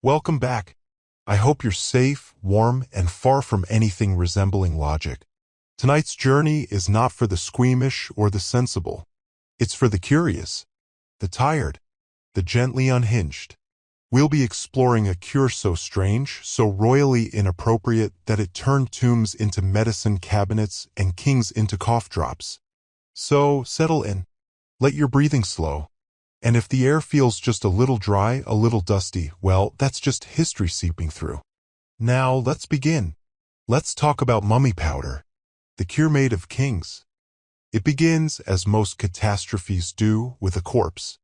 Welcome back. I hope you're safe, warm, and far from anything resembling logic. Tonight's journey is not for the squeamish or the sensible. It's for the curious, the tired, the gently unhinged. We'll be exploring a cure so strange, so royally inappropriate that it turned tombs into medicine cabinets and kings into cough drops. So, settle in. Let your breathing slow. And if the air feels just a little dry, a little dusty, well, that's just history seeping through. Now, let's begin. Let's talk about mummy powder, the cure made of kings. It begins, as most catastrophes do, with a corpse.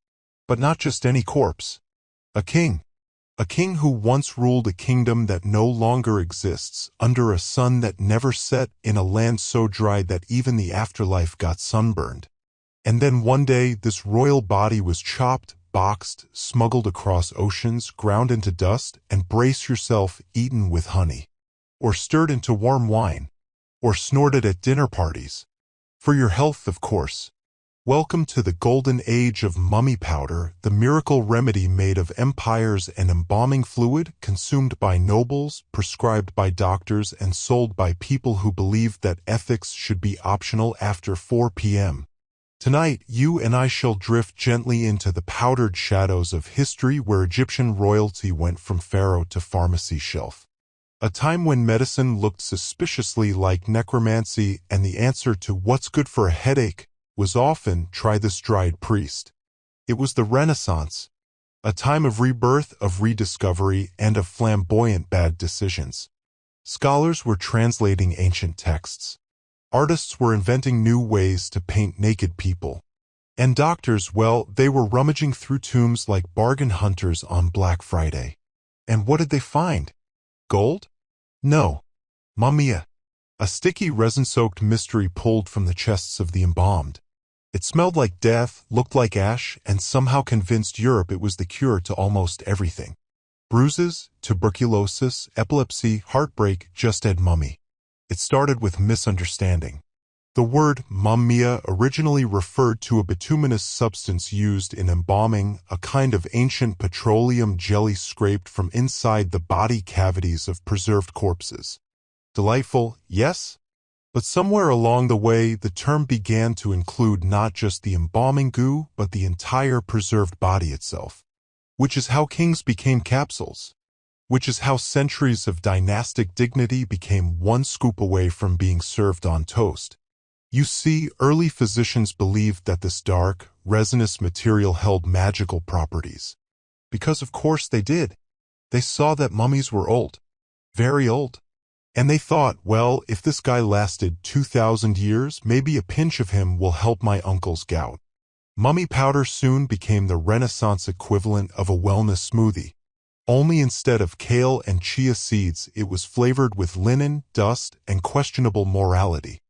But not just any corpse. A king. A king who once ruled a kingdom that no longer exists, under a sun that never set, in a land so dry that even the afterlife got sunburned. And then one day, this royal body was chopped, boxed, smuggled across oceans, ground into dust, and brace yourself, eaten with honey. Or stirred into warm wine. Or snorted at dinner parties. For your health, of course. Welcome to the golden age of mummy powder, the miracle remedy made of empires and embalming fluid, consumed by nobles, prescribed by doctors, and sold by people who believed that ethics should be optional after 4 p.m. Tonight, you and I shall drift gently into the powdered shadows of history where Egyptian royalty went from pharaoh to pharmacy shelf. A time when medicine looked suspiciously like necromancy and the answer to what's good for a headache was often try this dried priest. It was the Renaissance, a time of rebirth, of rediscovery, and of flamboyant bad decisions. Scholars were translating ancient texts. Artists were inventing new ways to paint naked people. And doctors, well, they were rummaging through tombs like bargain hunters on Black Friday. And what did they find? Gold? No. Mumia. A sticky resin-soaked mystery pulled from the chests of the embalmed. It smelled like death, looked like ash, and somehow convinced Europe it was the cure to almost everything. Bruises, tuberculosis, epilepsy, heartbreak, just add mummy. It started with misunderstanding. The word mumia originally referred to a bituminous substance used in embalming, a kind of ancient petroleum jelly scraped from inside the body cavities of preserved corpses. Delightful, yes? But somewhere along the way, the term began to include not just the embalming goo, but the entire preserved body itself. Which is how kings became capsules. Which is how centuries of dynastic dignity became one scoop away from being served on toast. You see, early physicians believed that this dark, resinous material held magical properties. Because of course they did. They saw that mummies were old. Very old. And they thought, well, if this guy lasted 2,000 years, maybe a pinch of him will help my uncle's gout. Mummy powder soon became the Renaissance equivalent of a wellness smoothie. Only instead of kale and chia seeds, it was flavored with linen, dust, and questionable morality.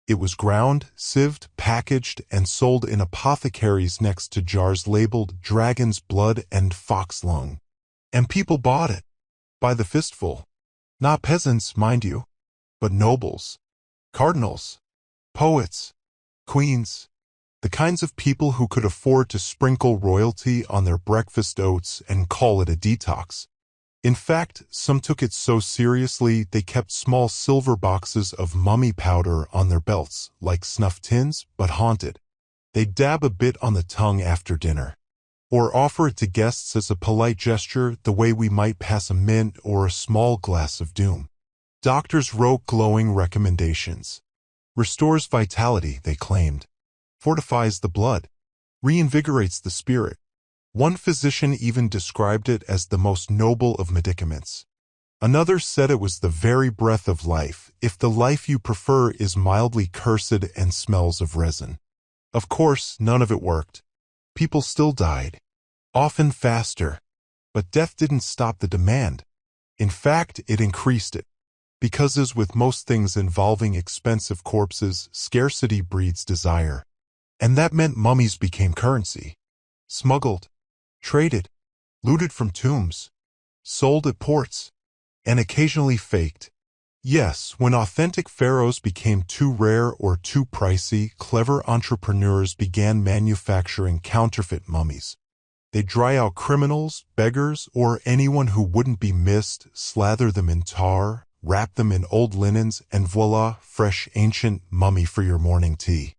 It was ground, sieved, packaged, and sold in apothecaries next to jars labeled dragon's blood and fox lung. And people bought it. By the fistful. Not peasants, mind you, but nobles, cardinals, poets, queens. The kinds of people who could afford to sprinkle royalty on their breakfast oats and call it a detox. In fact, some took it so seriously they kept small silver boxes of mummy powder on their belts, like snuff tins, but haunted. They'd dab a bit on the tongue after dinner. Or offer it to guests as a polite gesture, the way we might pass a mint or a small glass of doom. Doctors wrote glowing recommendations. Restores vitality, they claimed. Fortifies the blood, reinvigorates the spirit. One physician even described it as the most noble of medicaments. Another said it was the very breath of life, if the life you prefer is mildly cursed and smells of resin. Of course, none of it worked. People still died, often faster. But death didn't stop the demand. In fact, it increased it. Because as with most things involving expensive corpses, scarcity breeds desire. And that meant mummies became currency. Smuggled, traded, looted from tombs, sold at ports, and occasionally faked. Yes, when authentic pharaohs became too rare or too pricey, clever entrepreneurs began manufacturing counterfeit mummies. They dry out criminals, beggars, or anyone who wouldn't be missed, slather them in tar, wrap them in old linens, and voila, fresh ancient mummy for your morning tea.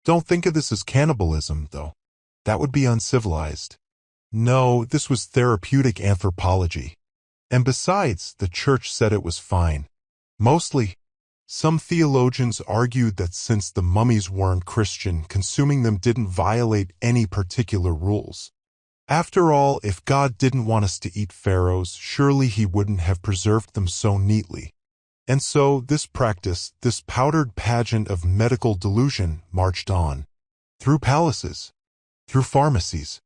Don't think of this as cannibalism, though. That would be uncivilized. No, this was therapeutic anthropology. And besides, the church said it was fine. Mostly. Some theologians argued that since the mummies weren't Christian, consuming them didn't violate any particular rules. After all, if God didn't want us to eat pharaohs, surely he wouldn't have preserved them so neatly. And so this practice, this powdered pageant of medical delusion, marched on. Through palaces, through pharmacies,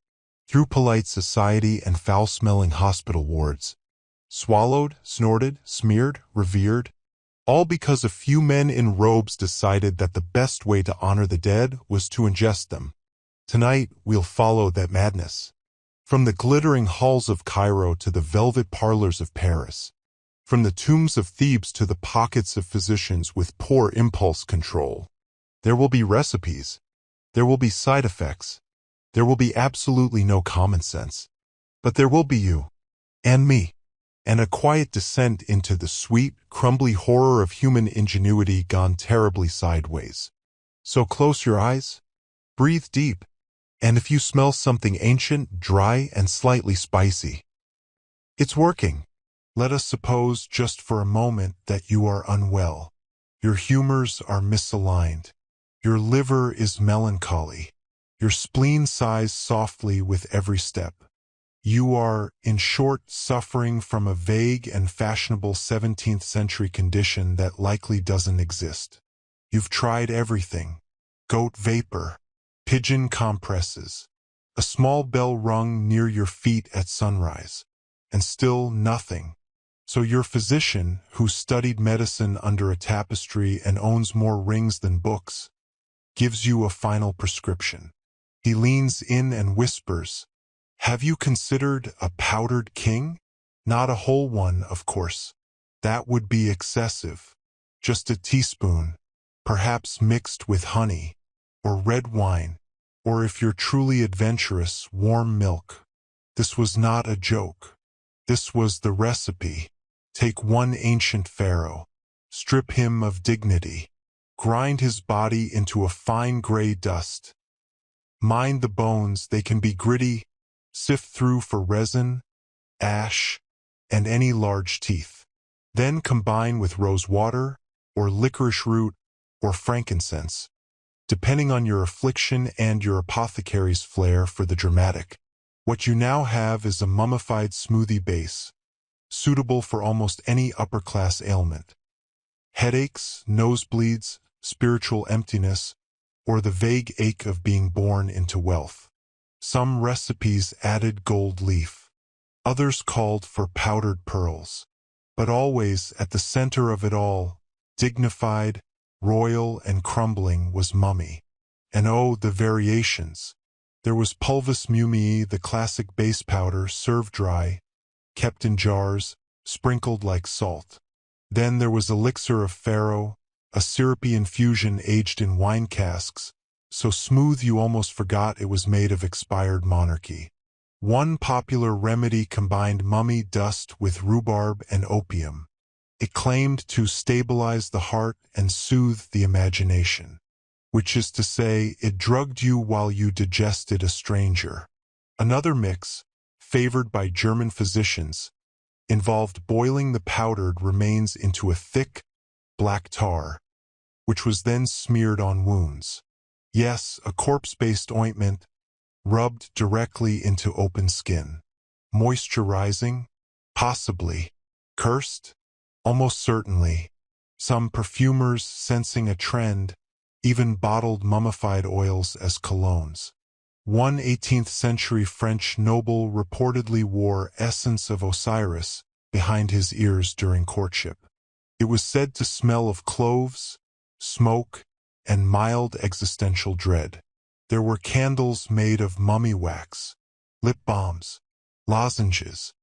through polite society and foul-smelling hospital wards. Swallowed, snorted, smeared, revered, all because a few men in robes decided that the best way to honor the dead was to ingest them. Tonight, we'll follow that madness. From the glittering halls of Cairo to the velvet parlors of Paris. From the tombs of Thebes to the pockets of physicians with poor impulse control. There will be recipes. There will be side effects. There will be absolutely no common sense. But there will be you. And me. And a quiet descent into the sweet, crumbly horror of human ingenuity gone terribly sideways. So close your eyes, breathe deep, and if you smell something ancient, dry, and slightly spicy, it's working. Let us suppose just for a moment that you are unwell. Your humors are misaligned. Your liver is melancholy. Your spleen sighs softly with every step. You are, in short, suffering from a vague and fashionable 17th century condition that likely doesn't exist. You've tried everything. Goat vapor, pigeon compresses, a small bell rung near your feet at sunrise, and still nothing. So your physician, who studied medicine under a tapestry and owns more rings than books, gives you a final prescription. He leans in and whispers, "Have you considered a powdered king? Not a whole one, of course. That would be excessive. Just a teaspoon, perhaps mixed with honey, or red wine, or if you're truly adventurous, warm milk." This was not a joke. This was the recipe. Take one ancient pharaoh, strip him of dignity, grind his body into a fine gray dust. Mind the bones, they can be gritty. Sift through for resin, ash, and any large teeth. Then combine with rose water, or licorice root, or frankincense, depending on your affliction and your apothecary's flair for the dramatic. What you now have is a mummified smoothie base, suitable for almost any upper-class ailment. Headaches, nosebleeds, spiritual emptiness, or the vague ache of being born into wealth. Some recipes added gold leaf. Others called for powdered pearls. But always, at the center of it all, dignified, royal, and crumbling, was mummy. And oh, the variations! There was pulvis mumii, the classic base powder, served dry, kept in jars, sprinkled like salt. Then there was elixir of pharaoh, a syrupy infusion aged in wine casks, so smooth you almost forgot it was made of expired monarchy. One popular remedy combined mummy dust with rhubarb and opium. It claimed to stabilize the heart and soothe the imagination, which is to say, it drugged you while you digested a stranger. Another mix, favored by German physicians, involved boiling the powdered remains into a thick, black tar, which was then smeared on wounds. Yes, a corpse-based ointment, rubbed directly into open skin. Moisturizing? Possibly. Cursed? Almost certainly. Some perfumers, sensing a trend, even bottled mummified oils as colognes. One 18th-century French noble reportedly wore essence of Osiris behind his ears during courtship. It was said to smell of cloves, smoke, and mild existential dread. There were candles made of mummy wax, lip balms, lozenges,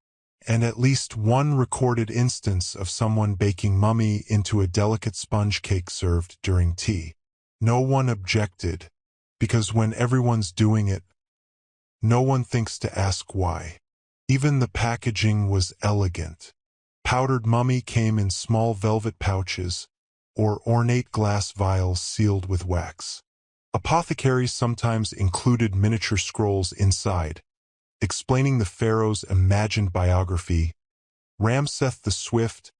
and at least one recorded instance of someone baking mummy into a delicate sponge cake served during tea. No one objected, because when everyone's doing it, No one thinks to ask why. Even the packaging was elegant. Powdered mummy came in small velvet pouches or ornate glass vials sealed with wax. Apothecaries sometimes included miniature scrolls inside, explaining the pharaoh's imagined biography, Ramseth the Swift,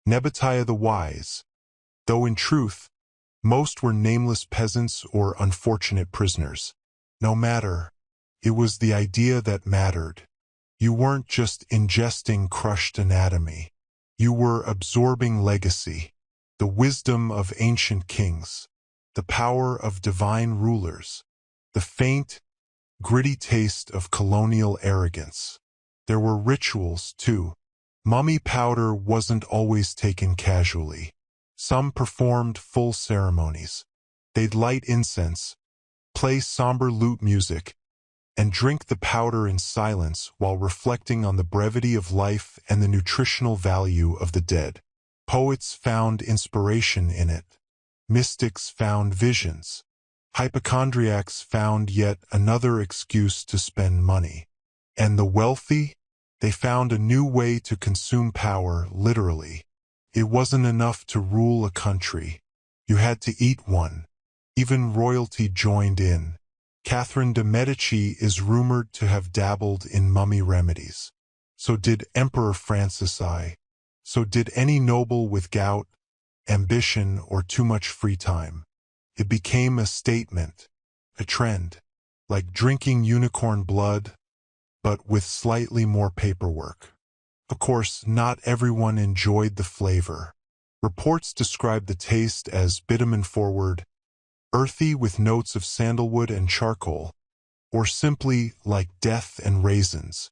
Nebuchadnezzar the Wise, though in truth, most were nameless peasants or unfortunate prisoners. No matter, it was the idea that mattered. You weren't just ingesting crushed anatomy. You were absorbing legacy, the wisdom of ancient kings, the power of divine rulers, the faint, gritty taste of colonial arrogance. There were rituals, too. Mummy powder wasn't always taken casually. Some performed full ceremonies. They'd light incense, play somber lute music, and drink the powder in silence while reflecting on the brevity of life and the nutritional value of the dead. Poets found inspiration in it. Mystics found visions. Hypochondriacs found yet another excuse to spend money. And the wealthy? They found a new way to consume power, literally. It wasn't enough to rule a country. You had to eat one. Even royalty joined in. Catherine de' Medici is rumored to have dabbled in mummy remedies. So did Emperor Francis I. So did any noble with gout, ambition, or too much free time. It became a statement, a trend, like drinking unicorn blood, but with slightly more paperwork. Of course, not everyone enjoyed the flavor. Reports describe the taste as bitumen-forward, earthy with notes of sandalwood and charcoal, or simply like death and raisins.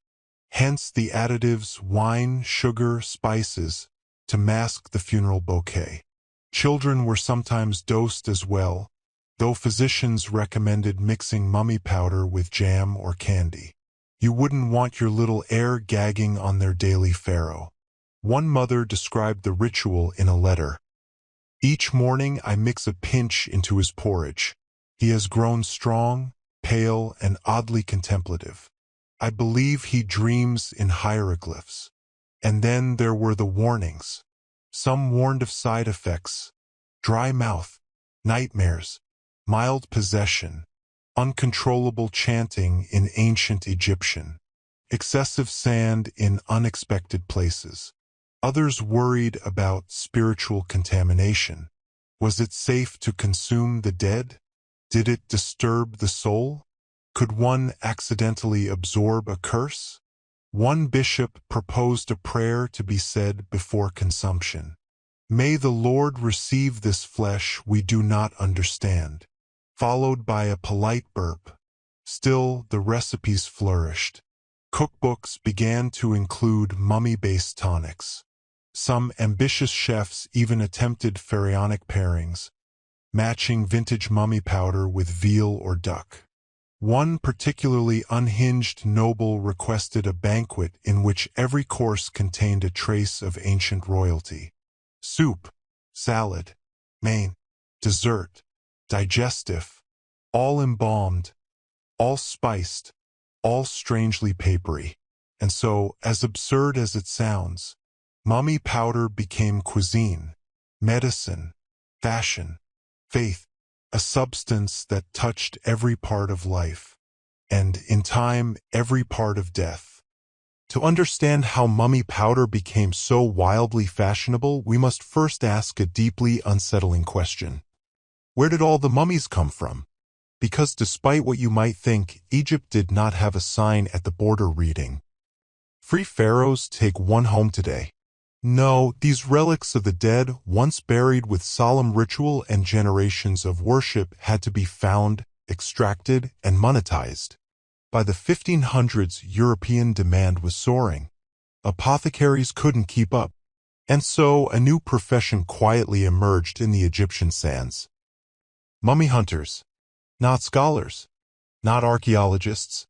Hence the additives wine, sugar, spices to mask the funeral bouquet. Children were sometimes dosed as well, though physicians recommended mixing mummy powder with jam or candy. You wouldn't want your little heir gagging on their daily farrow. One mother described the ritual in a letter. Each morning I mix a pinch into his porridge. He has grown strong, pale, and oddly contemplative. I believe he dreams in hieroglyphs. And then there were the warnings. Some warned of side effects, dry mouth, nightmares, mild possession, uncontrollable chanting in ancient Egyptian, excessive sand in unexpected places. Others worried about spiritual contamination. Was it safe to consume the dead? Did it disturb the soul? Could one accidentally absorb a curse? One bishop proposed a prayer to be said before consumption. May the Lord receive this flesh we do not understand, followed by a polite burp. Still, the recipes flourished. Cookbooks began to include mummy-based tonics. Some ambitious chefs even attempted pharaonic pairings, matching vintage mummy powder with veal or duck. One particularly unhinged noble requested a banquet in which every course contained a trace of ancient royalty. Soup, salad, main, dessert, digestive, all embalmed, all spiced, all strangely papery. And so, as absurd as it sounds, mummy powder became cuisine, medicine, fashion, faith, a substance that touched every part of life, and, in time, every part of death. To understand how mummy powder became so wildly fashionable, we must first ask a deeply unsettling question. Where did all the mummies come from? Because despite what you might think, Egypt did not have a sign at the border reading, "Free pharaohs, take one home today." No, these relics of the dead, once buried with solemn ritual and generations of worship, had to be found, extracted, and monetized. By the 1500s, European demand was soaring. Apothecaries couldn't keep up, and so a new profession quietly emerged in the Egyptian sands. Mummy hunters. Not scholars, not archaeologists,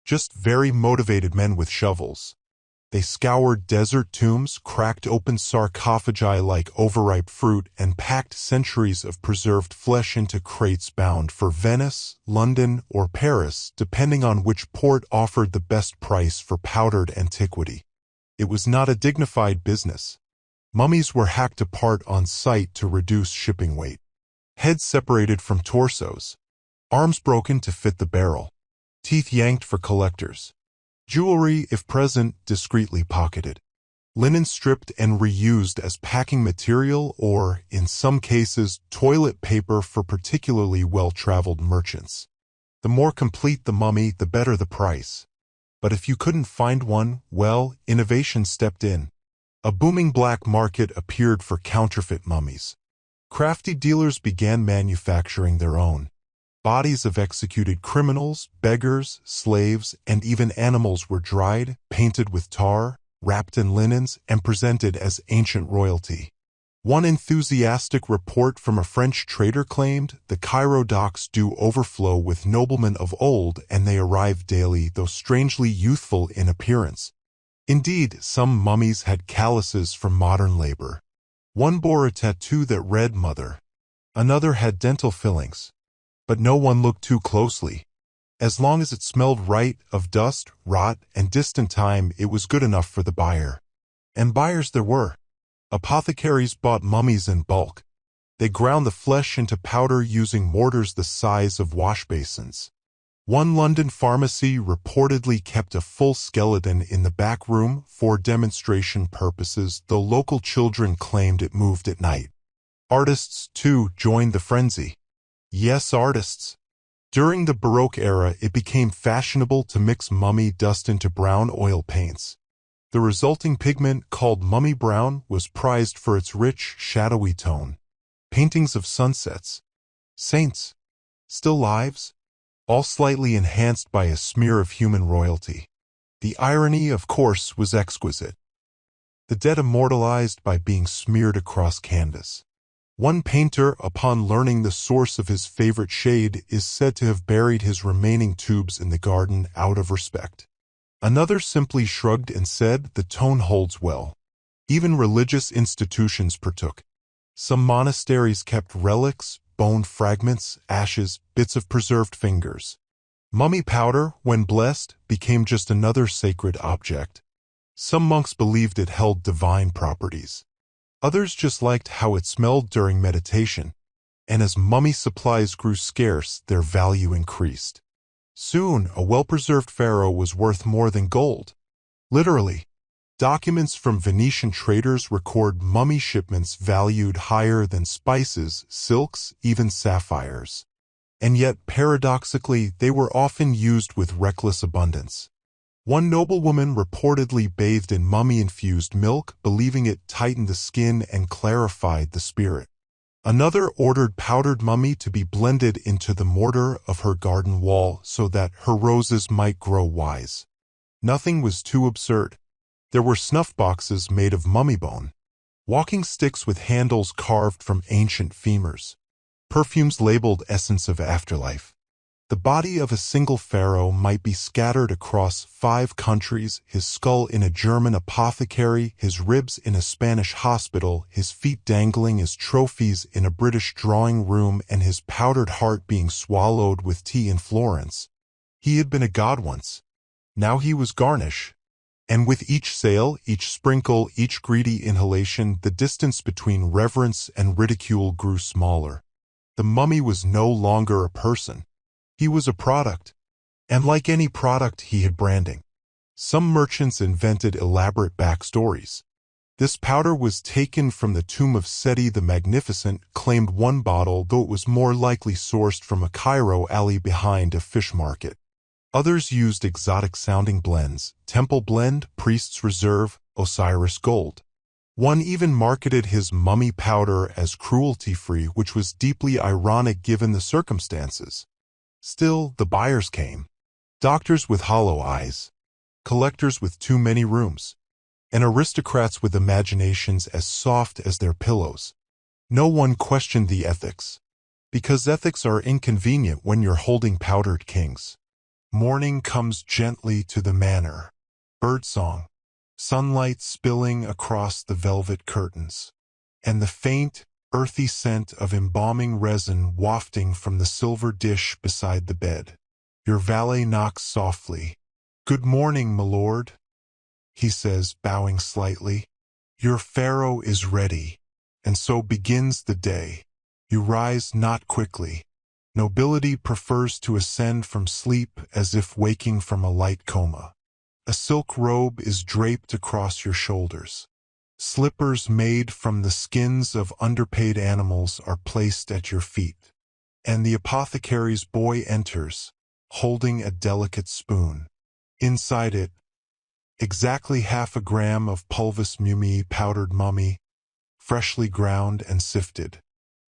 just very motivated men with shovels. They scoured desert tombs, cracked open sarcophagi like overripe fruit, and packed centuries of preserved flesh into crates bound for Venice, London, or Paris, depending on which port offered the best price for powdered antiquity. It was not a dignified business. Mummies were hacked apart on site to reduce shipping weight. Heads separated from torsos. Arms broken to fit the barrel. Teeth yanked for collectors. Jewelry, if present, discreetly pocketed. Linen stripped and reused as packing material or, in some cases, toilet paper for particularly well-traveled merchants. The more complete the mummy, the better the price. But if you couldn't find one, well, innovation stepped in. A booming black market appeared for counterfeit mummies. Crafty dealers began manufacturing their own. Bodies of executed criminals, beggars, slaves, and even animals were dried, painted with tar, wrapped in linens, and presented as ancient royalty. One enthusiastic report from a French trader claimed the Cairo docks do overflow with noblemen of old, and they arrive daily, though strangely youthful in appearance. Indeed, some mummies had calluses from modern labor. One bore a tattoo that read Mother. Another had dental fillings. But no one looked too closely. As long as it smelled right of dust, rot, and distant time, it was good enough for the buyer. And buyers there were. Apothecaries bought mummies in bulk. They ground the flesh into powder using mortars the size of wash basins. One London pharmacy reportedly kept a full skeleton in the back room for demonstration purposes, though local children claimed it moved at night. Artists, too, joined the frenzy. Yes, artists. During the Baroque era, it became fashionable to mix mummy dust into brown oil paints. The resulting pigment, called mummy brown, was prized for its rich, shadowy tone. Paintings of sunsets, saints, still lives, all slightly enhanced by a smear of human royalty. The irony, of course, was exquisite. The dead immortalized by being smeared across canvas. One painter, upon learning the source of his favorite shade, is said to have buried his remaining tubes in the garden out of respect. Another simply shrugged and said, "The tone holds well." Even religious institutions partook. Some monasteries kept relics, bone fragments, ashes, bits of preserved fingers. Mummy powder, when blessed, became just another sacred object. Some monks believed it held divine properties. Others just liked how it smelled during meditation, and as mummy supplies grew scarce, their value increased. Soon, a well-preserved pharaoh was worth more than gold. Literally, documents from Venetian traders record mummy shipments valued higher than spices, silks, even sapphires. And yet, paradoxically, they were often used with reckless abundance. One noblewoman reportedly bathed in mummy-infused milk, believing it tightened the skin and clarified the spirit. Another ordered powdered mummy to be blended into the mortar of her garden wall so that her roses might grow wise. Nothing was too absurd. There were snuff boxes made of mummy bone, walking sticks with handles carved from ancient femurs, perfumes labeled essence of afterlife. The body of a single pharaoh might be scattered across 5 countries, his skull in a German apothecary, his ribs in a Spanish hospital, his feet dangling as trophies in a British drawing room, and his powdered heart being swallowed with tea in Florence. He had been a god once. Now he was garnish. And with each sale, each sprinkle, each greedy inhalation, the distance between reverence and ridicule grew smaller. The mummy was no longer a person. He was a product, and like any product, he had branding. Some merchants invented elaborate backstories. This powder was taken from the tomb of Seti the Magnificent, claimed one bottle, though it was more likely sourced from a Cairo alley behind a fish market. Others used exotic-sounding blends, Temple Blend, Priest's Reserve, Osiris Gold. One even marketed his mummy powder as cruelty-free, which was deeply ironic given the circumstances. Still, the buyers came. Doctors with hollow eyes, collectors with too many rooms, and aristocrats with imaginations as soft as their pillows. No one questioned the ethics, because ethics are inconvenient when you're holding powdered kings. Morning comes gently to the manor. Birdsong. sunlight spilling across the velvet curtains, and the faint, earthy scent of embalming resin wafting from the silver dish beside the bed. Your valet knocks softly. "Good morning, my lord," he says, bowing slightly. "Your pharaoh is ready." And so begins the day. You rise not quickly. Nobility prefers to ascend from sleep as if waking from a light coma. A silk robe is draped across your shoulders. Slippers made from the skins of underpaid animals are placed at your feet. And the apothecary's boy enters, holding a delicate spoon. Inside it, exactly 1/2 gram of pulvis mumi powdered mummy, freshly ground and sifted,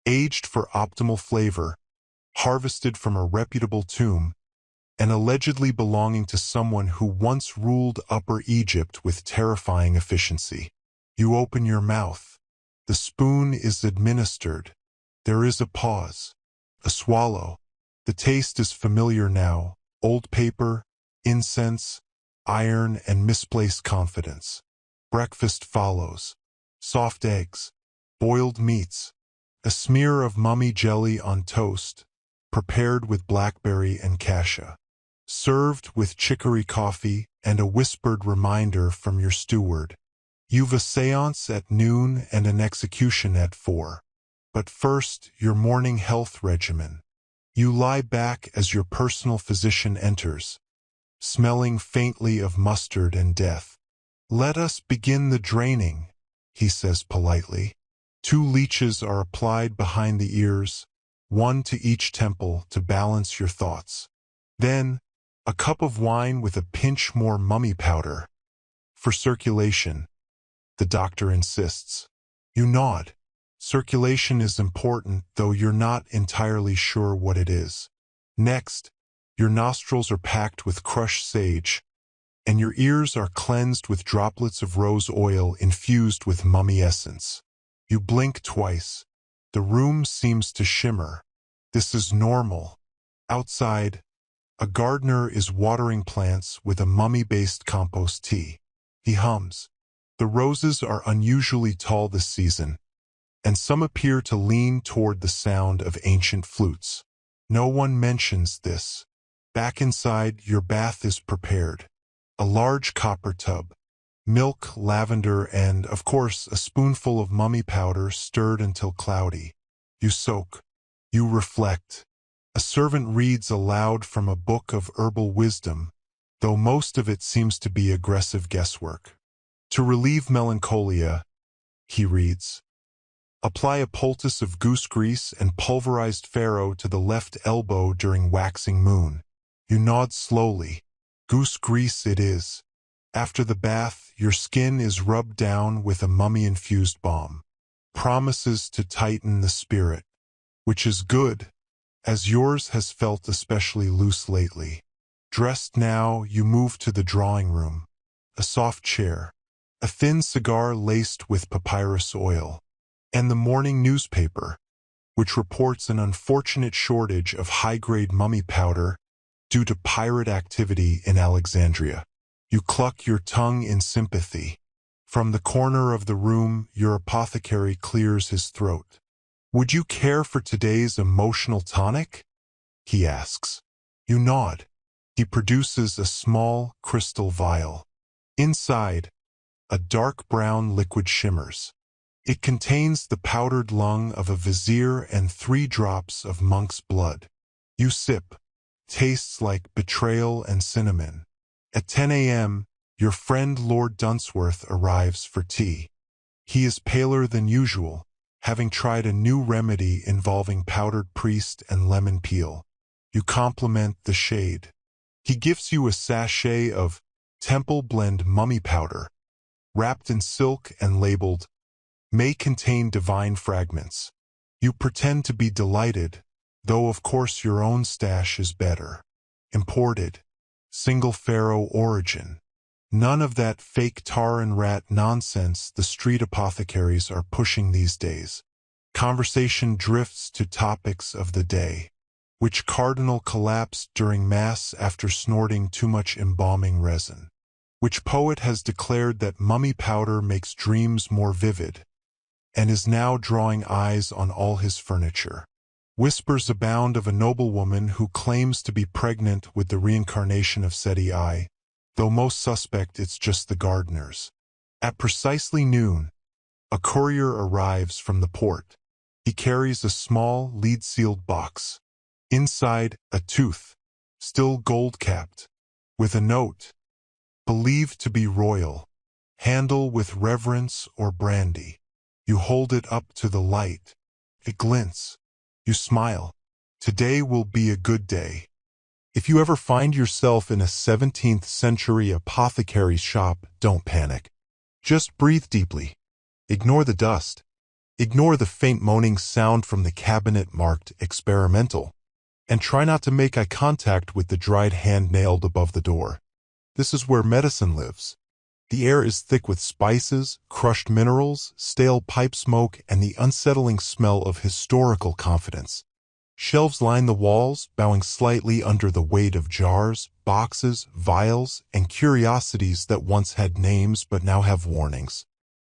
aged for optimal flavor, harvested from a reputable tomb, and allegedly belonging to someone who once ruled Upper Egypt with terrifying efficiency. You open your mouth. The spoon is administered. There is a pause, a swallow. The taste is familiar now: old paper, incense, iron, and misplaced confidence. Breakfast follows. Soft eggs, boiled meats, a smear of mummy jelly on toast, prepared with blackberry and cassia, served with chicory coffee and a whispered reminder from your steward. You've a séance at noon and an execution at 4. But first, your morning health regimen. You lie back as your personal physician enters, smelling faintly of mustard and death. "Let us begin the draining," he says politely. 2 leeches are applied behind the ears, 1 to each temple to balance your thoughts. Then, a cup of wine with a pinch more mummy powder. "For circulation," the doctor insists. You nod. Circulation is important, though you're not entirely sure what it is. Next, your nostrils are packed with crushed sage, and your ears are cleansed with droplets of rose oil infused with mummy essence. You blink twice. The room seems to shimmer. This is normal. Outside, a gardener is watering plants with a mummy-based compost tea. He hums. The roses are unusually tall this season, and some appear to lean toward the sound of ancient flutes. No one mentions this. Back inside, your bath is prepared. A large copper tub, milk, lavender, and, of course, a spoonful of mummy powder stirred until cloudy. You soak. You reflect. A servant reads aloud from a book of herbal wisdom, though most of it seems to be aggressive guesswork. To relieve melancholia, he reads, apply a poultice of goose grease and pulverized farro to the left elbow during waxing moon. You nod slowly. Goose grease it is. After the bath, your skin is rubbed down with a mummy-infused balm. Promises to tighten the spirit, which is good, as yours has felt especially loose lately. Dressed now, you move to the drawing room. A soft chair, a thin cigar laced with papyrus oil, and the morning newspaper, which reports an unfortunate shortage of high-grade mummy powder due to pirate activity in Alexandria. You cluck your tongue in sympathy. From the corner of the room, your apothecary clears his throat. Would you care for today's emotional tonic? He asks. You nod. He produces a small crystal vial. Inside, a dark brown liquid shimmers. It contains the powdered lung of a vizier and 3 drops of monk's blood. You sip. Tastes like betrayal and cinnamon. At 10 a.m., your friend Lord Dunsworth arrives for tea. He is paler than usual, having tried a new remedy involving powdered priest and lemon peel. You compliment the shade. He gives you a sachet of Temple Blend mummy powder, wrapped in silk and labeled, may contain divine fragments. You pretend to be delighted, though of course your own stash is better. Imported. Single farrow origin. None of that fake tar and rat nonsense the street apothecaries are pushing these days. Conversation drifts to topics of the day. Which cardinal collapsed during Mass after snorting too much embalming resin? Which poet has declared that mummy powder makes dreams more vivid, and is now drawing eyes on all his furniture. Whispers abound of a noblewoman who claims to be pregnant with the reincarnation of Seti I, though most suspect it's just the gardeners. At precisely noon, a courier arrives from the port. He carries a small, lead-sealed box. Inside, a tooth, still gold-capped, with a note, believed to be royal. Handle with reverence or brandy. You hold it up to the light. It glints. You smile. Today will be a good day. If you ever find yourself in a 17th century apothecary's shop, don't panic. Just breathe deeply. Ignore the dust. Ignore the faint moaning sound from the cabinet marked experimental. And try not to make eye contact with the dried hand nailed above the door. This is where medicine lives. The air is thick with spices, crushed minerals, stale pipe smoke, and the unsettling smell of historical confidence. Shelves line the walls, bowing slightly under the weight of jars, boxes, vials, and curiosities that once had names but now have warnings.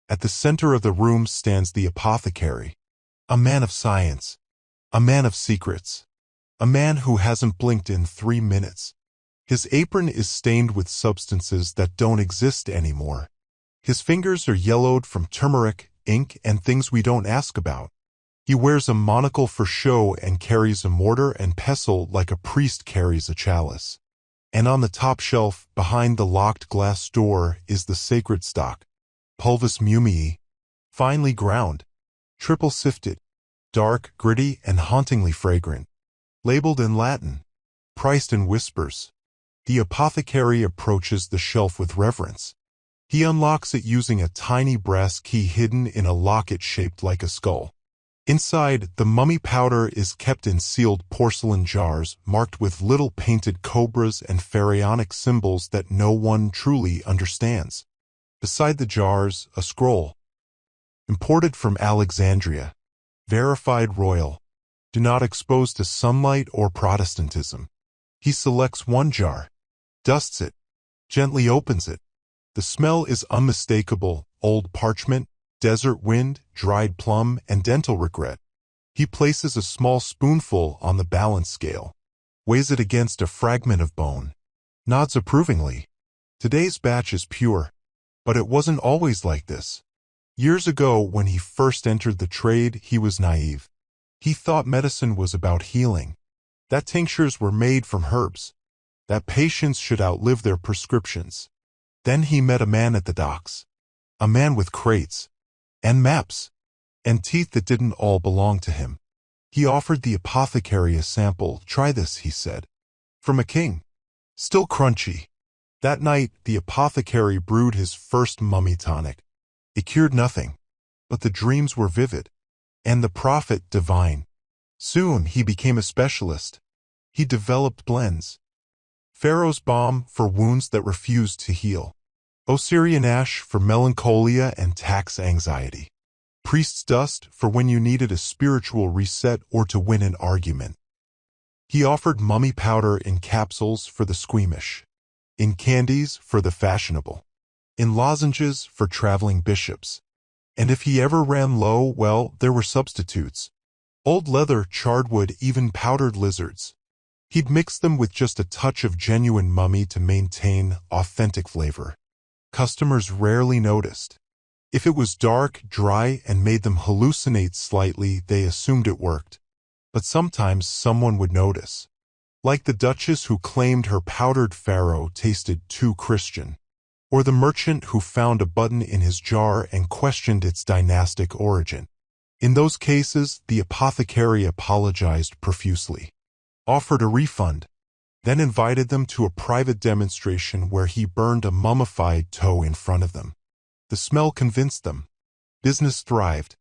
At the center of the room stands the apothecary, a man of science, a man of secrets, a man who hasn't blinked in 3 minutes. His apron is stained with substances that don't exist anymore. His fingers are yellowed from turmeric, ink, and things we don't ask about. He wears a monocle for show and carries a mortar and pestle like a priest carries a chalice. And on the top shelf, behind the locked glass door, is the sacred stock, Pulvis mumii, finely ground, triple sifted, dark, gritty, and hauntingly fragrant. Labeled in Latin, priced in whispers. The apothecary approaches the shelf with reverence. He unlocks it using a tiny brass key hidden in a locket shaped like a skull. Inside, the mummy powder is kept in sealed porcelain jars marked with little painted cobras and pharaonic symbols that no one truly understands. Beside the jars, a scroll. Imported from Alexandria. Verified royal. Do not expose to sunlight or Protestantism. He selects one jar, dusts it, gently opens it. The smell is unmistakable: old parchment, desert wind, dried plum, and dental regret. He places a small spoonful on the balance scale, weighs it against a fragment of bone, nods approvingly. Today's batch is pure, but it wasn't always like this. Years ago, when he first entered the trade, he was naive. He thought medicine was about healing, that tinctures were made from herbs, that patients should outlive their prescriptions. Then he met a man at the docks, a man with crates, and maps, and teeth that didn't all belong to him. He offered the apothecary a sample. Try this, he said. From a king. Still crunchy. That night, the apothecary brewed his first mummy tonic. It cured nothing, but the dreams were vivid, and the profit divine. Soon he became a specialist. He developed blends. Pharaoh's balm for wounds that refused to heal. Osirian ash for melancholia and tax anxiety. Priest's dust for when you needed a spiritual reset or to win an argument. He offered mummy powder in capsules for the squeamish, in candies for the fashionable, in lozenges for traveling bishops. And if he ever ran low, well, there were substitutes. Old leather, charred wood, even powdered lizards. He'd mix them with just a touch of genuine mummy to maintain authentic flavor. Customers rarely noticed. If it was dark, dry, and made them hallucinate slightly, they assumed it worked. But sometimes someone would notice. Like the duchess who claimed her powdered pharaoh tasted too Christian. Or the merchant who found a button in his jar and questioned its dynastic origin. In those cases, the apothecary apologized profusely, offered a refund, then invited them to a private demonstration where he burned a mummified toe in front of them. The smell convinced them. Business thrived.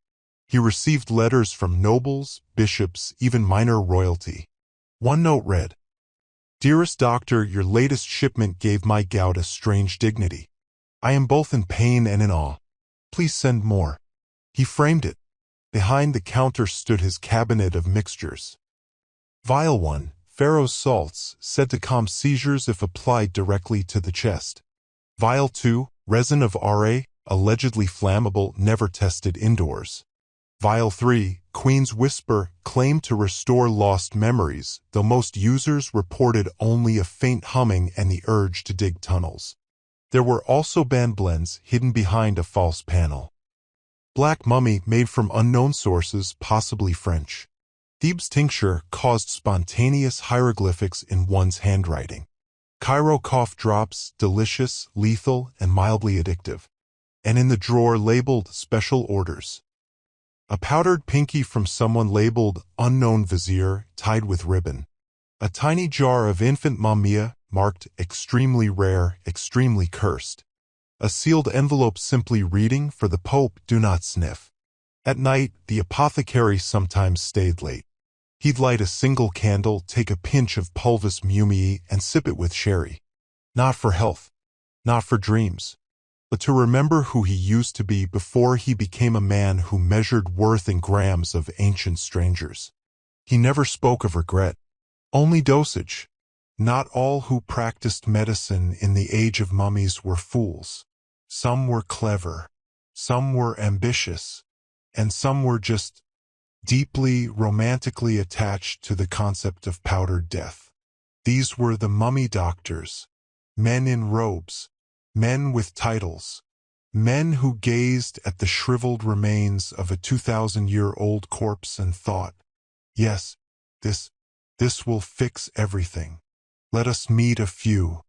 He received letters from nobles, bishops, even minor royalty. One note read, "Dearest doctor, your latest shipment gave my gout a strange dignity. I am both in pain and in awe. Please send more." He framed it. Behind the counter stood his cabinet of mixtures. Vial 1, Pharaoh's salts, said to calm seizures if applied directly to the chest. Vial 2, resin of Ra, allegedly flammable, never tested indoors. Vial 3, Queen's Whisper, claimed to restore lost memories, though most users reported only a faint humming and the urge to dig tunnels. There were also banned blends hidden behind a false panel. Black Mummy, made from unknown sources, possibly French. Thebes tincture caused spontaneous hieroglyphics in one's handwriting. Cairo cough drops, delicious, lethal, and mildly addictive. And in the drawer labeled special orders. A powdered pinky from someone labeled unknown vizier, tied with ribbon. A tiny jar of infant mumia, marked extremely rare, extremely cursed. A sealed envelope simply reading, for the Pope, do not sniff. At night, the apothecary sometimes stayed late. He'd light a single candle, take a pinch of pulvis mumii, and sip it with sherry. Not for health, not for dreams, but to remember who he used to be before he became a man who measured worth in grams of ancient strangers. He never spoke of regret, only dosage. Not all who practiced medicine in the age of mummies were fools. Some were clever, some were ambitious, and some were just deeply, romantically attached to the concept of powdered death. These were the mummy doctors, men in robes, men with titles, men who gazed at the shriveled remains of a 2,000-year-old corpse and thought, yes, this will fix everything. Let us meet a few.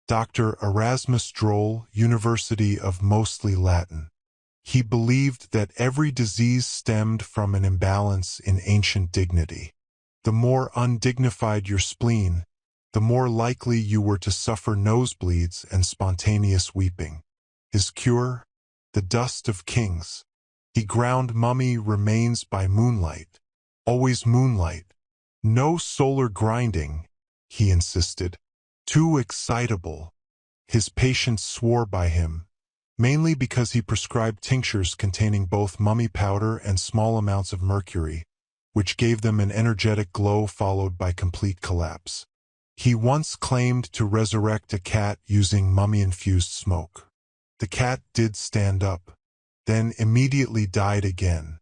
Dr. Erasmus Droll, University of Mostly Latin. He believed that every disease stemmed from an imbalance in ancient dignity. The more undignified your spleen, the more likely you were to suffer nosebleeds and spontaneous weeping. His cure? The dust of kings. He ground mummy remains by moonlight. Always moonlight. No solar grinding, he insisted. Too excitable. His patients swore by him, mainly because he prescribed tinctures containing both mummy powder and small amounts of mercury, which gave them an energetic glow followed by complete collapse. He once claimed to resurrect a cat using mummy-infused smoke. The cat did stand up, then immediately died again.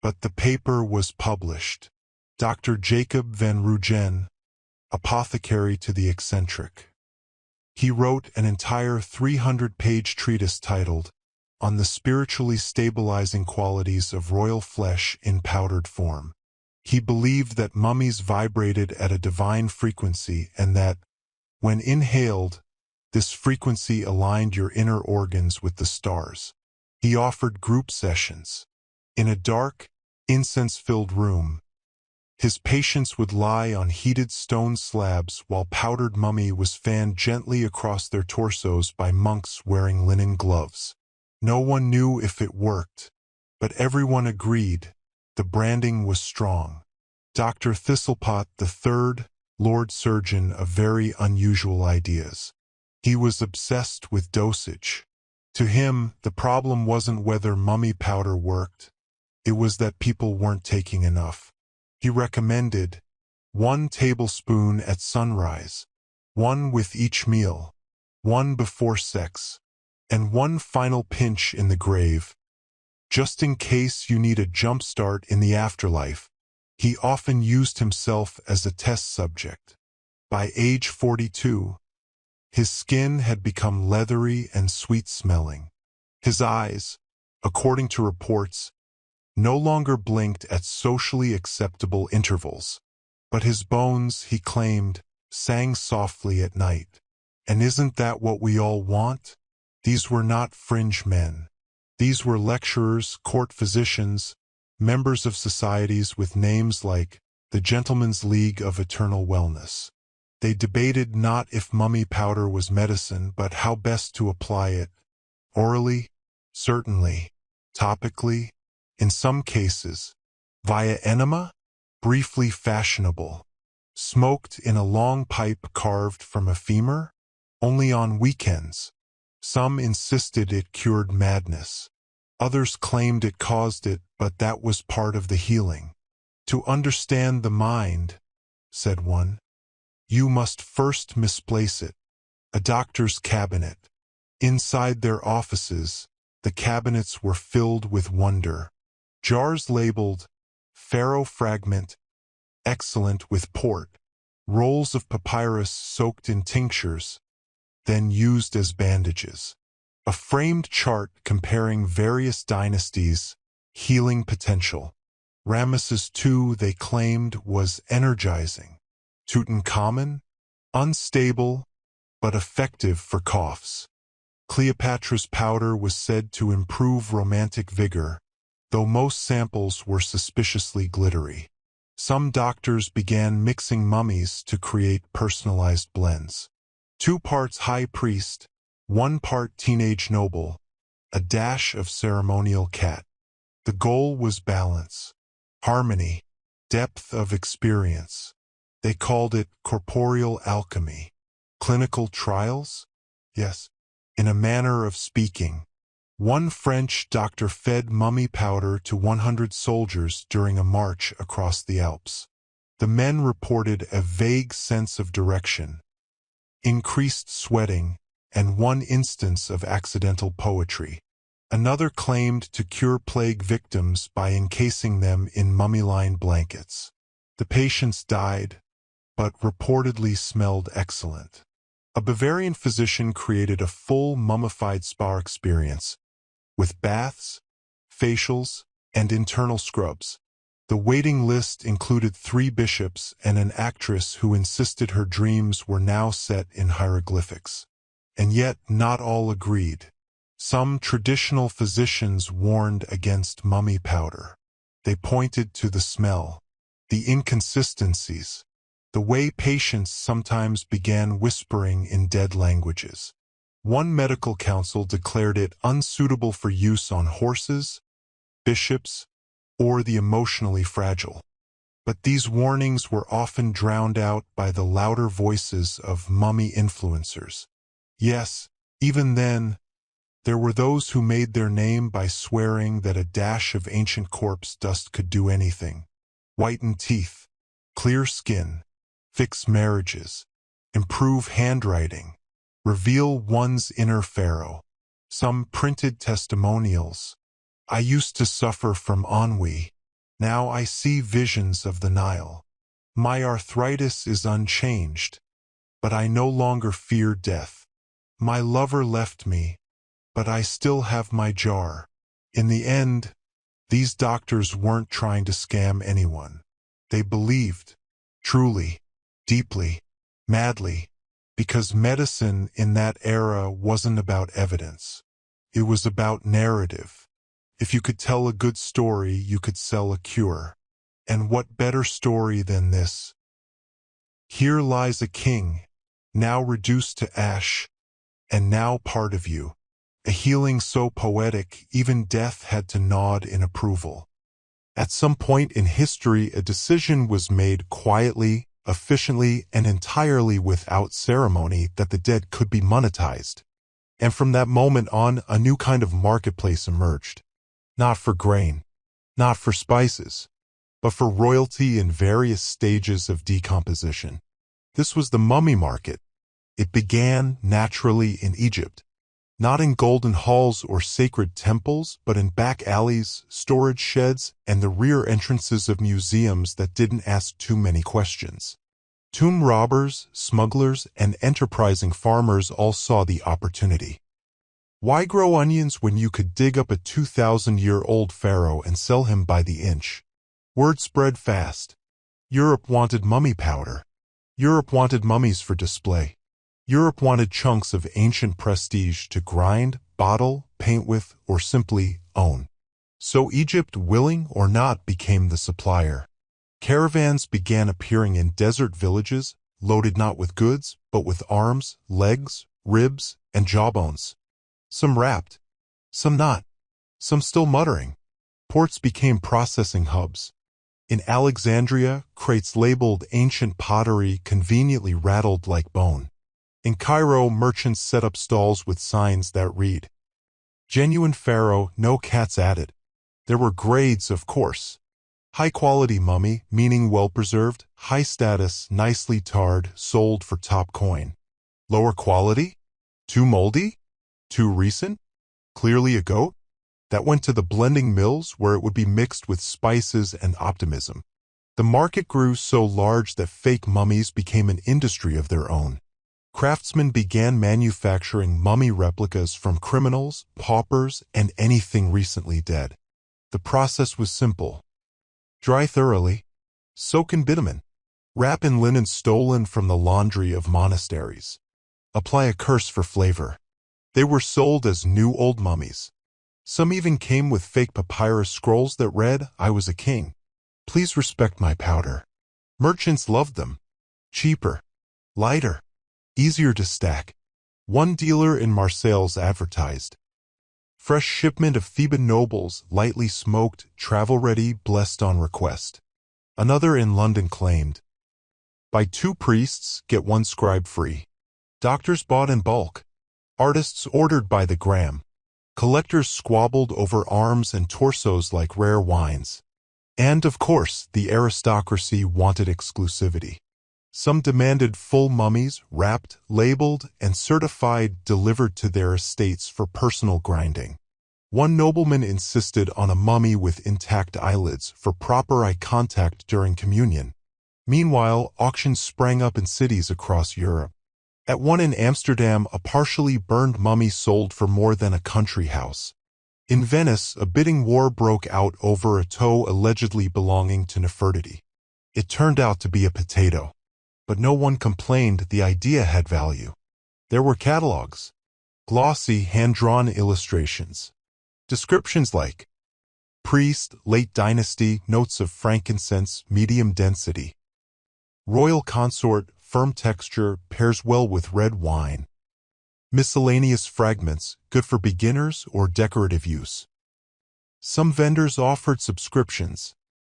But the paper was published. Dr. Jacob van Rugen, apothecary to the eccentric. He wrote an entire 300-page treatise titled, On the Spiritually Stabilizing Qualities of Royal Flesh in Powdered Form. He believed that mummies vibrated at a divine frequency and that, when inhaled, this frequency aligned your inner organs with the stars. He offered group sessions. In a dark, incense-filled room, his patients would lie on heated stone slabs while powdered mummy was fanned gently across their torsos by monks wearing linen gloves. No one knew if it worked, but everyone agreed the branding was strong. Dr. Thistlepot III, Lord Surgeon of very unusual ideas. He was obsessed with dosage. To him, the problem wasn't whether mummy powder worked. It was that people weren't taking enough. He recommended 1 tablespoon at sunrise, 1 with each meal, 1 before sex, and 1 final pinch in the grave. Just in case you need a jump start in the afterlife, he often used himself as a test subject. By age 42, his skin had become leathery and sweet-smelling. His eyes, according to reports, no longer blinked at socially acceptable intervals. But his bones, he claimed, sang softly at night. And isn't that what we all want? These were not fringe men. These were lecturers, court physicians, members of societies with names like the Gentlemen's League of Eternal Wellness. They debated not if mummy powder was medicine, but how best to apply it. Orally? Certainly. Topically? In some cases. Via enema? Briefly fashionable. Smoked in a long pipe carved from a femur? Only on weekends. Some insisted it cured madness. Others claimed it caused it, but that was part of the healing. To understand the mind, said one, you must first misplace it. A doctor's cabinet. Inside their offices, the cabinets were filled with wonder. Jars labeled, "Pharaoh Fragment, excellent with port." Rolls of papyrus soaked in tinctures, then used as bandages. A framed chart comparing various dynasties, healing potential. Ramesses II, they claimed, was energizing. Tutankhamun, unstable, but effective for coughs. Cleopatra's powder was said to improve romantic vigor, though most samples were suspiciously glittery. Some doctors began mixing mummies to create personalized blends. 2 parts high priest, 1 part teenage noble, a dash of ceremonial cat. The goal was balance, harmony, depth of experience. They called it corporeal alchemy. Clinical trials? Yes, in a manner of speaking. One French doctor fed mummy powder to 100 soldiers during a march across the Alps. The men reported a vague sense of direction, increased sweating, and one instance of accidental poetry. Another claimed to cure plague victims by encasing them in mummy-lined blankets. The patients died, but reportedly smelled excellent. A Bavarian physician created a full mummified spa experience, with baths, facials, and internal scrubs. The waiting list included 3 bishops and an actress who insisted her dreams were now set in hieroglyphics. And yet not all agreed. Some traditional physicians warned against mummy powder. They pointed to the smell, the inconsistencies, the way patients sometimes began whispering in dead languages. One medical council declared it unsuitable for use on horses, bishops, or the emotionally fragile. But these warnings were often drowned out by the louder voices of mummy influencers. Yes, even then, there were those who made their name by swearing that a dash of ancient corpse dust could do anything. Whiten teeth, clear skin, fix marriages, improve handwriting, reveal one's inner pharaoh. Some printed testimonials. I used to suffer from ennui. Now I see visions of the Nile. My arthritis is unchanged, but I no longer fear death. My lover left me, but I still have my jar. In the end, these doctors weren't trying to scam anyone. They believed, truly, deeply, madly, because medicine in that era wasn't about evidence. It was about narrative. If you could tell a good story, you could sell a cure. And what better story than this? Here lies a king, now reduced to ash, and now part of you. A healing so poetic, even death had to nod in approval. At some point in history, a decision was made quietly, efficiently, and entirely without ceremony that the dead could be monetized. And from that moment on, a new kind of marketplace emerged. Not for grain, not for spices, but for royalty in various stages of decomposition. This was the mummy market. It began naturally in Egypt, not in golden halls or sacred temples, but in back alleys, storage sheds, and the rear entrances of museums that didn't ask too many questions. Tomb robbers, smugglers, and enterprising farmers all saw the opportunity. Why grow onions when you could dig up a 2,000-year-old pharaoh and sell him by the inch? Word spread fast. Europe wanted mummy powder. Europe wanted mummies for display. Europe wanted chunks of ancient prestige to grind, bottle, paint with, or simply own. So Egypt, willing or not, became the supplier. Caravans began appearing in desert villages, loaded not with goods, but with arms, legs, ribs, and jawbones. Some wrapped, some not, some still muttering. Ports became processing hubs. In Alexandria, crates labeled ancient pottery conveniently rattled like bone. In Cairo, merchants set up stalls with signs that read, "Genuine pharaoh, no cats added." There were grades, of course. High-quality mummy, meaning well-preserved, high status, nicely tarred, sold for top coin. Lower quality? Too moldy? Too recent? Clearly a goat? That went to the blending mills where it would be mixed with spices and optimism. The market grew so large that fake mummies became an industry of their own. Craftsmen began manufacturing mummy replicas from criminals, paupers, and anything recently dead. The process was simple. Dry thoroughly, soak in bitumen, wrap in linen stolen from the laundry of monasteries. Apply a curse for flavor. They were sold as new old mummies. Some even came with fake papyrus scrolls that read, "I was a king. Please respect my powder." Merchants loved them. Cheaper, lighter, easier to stack. One dealer in Marseilles advertised, "Fresh shipment of Theban nobles, lightly smoked, travel-ready, blessed on request." Another in London claimed, "Buy 2 priests, get 1 scribe free." Doctors bought in bulk. Artists ordered by the gram. Collectors squabbled over arms and torsos like rare wines. And, of course, the aristocracy wanted exclusivity. Some demanded full mummies, wrapped, labeled, and certified, delivered to their estates for personal grinding. One nobleman insisted on a mummy with intact eyelids for proper eye contact during communion. Meanwhile, auctions sprang up in cities across Europe. At one in Amsterdam, a partially burned mummy sold for more than a country house. In Venice, a bidding war broke out over a toe allegedly belonging to Nefertiti. It turned out to be a potato. But no one complained. The idea had value. There were catalogs, glossy, hand-drawn illustrations. Descriptions like, "Priest, late dynasty, notes of frankincense, medium density. Royal consort, firm texture, pairs well with red wine. Miscellaneous fragments, good for beginners or decorative use." Some vendors offered subscriptions.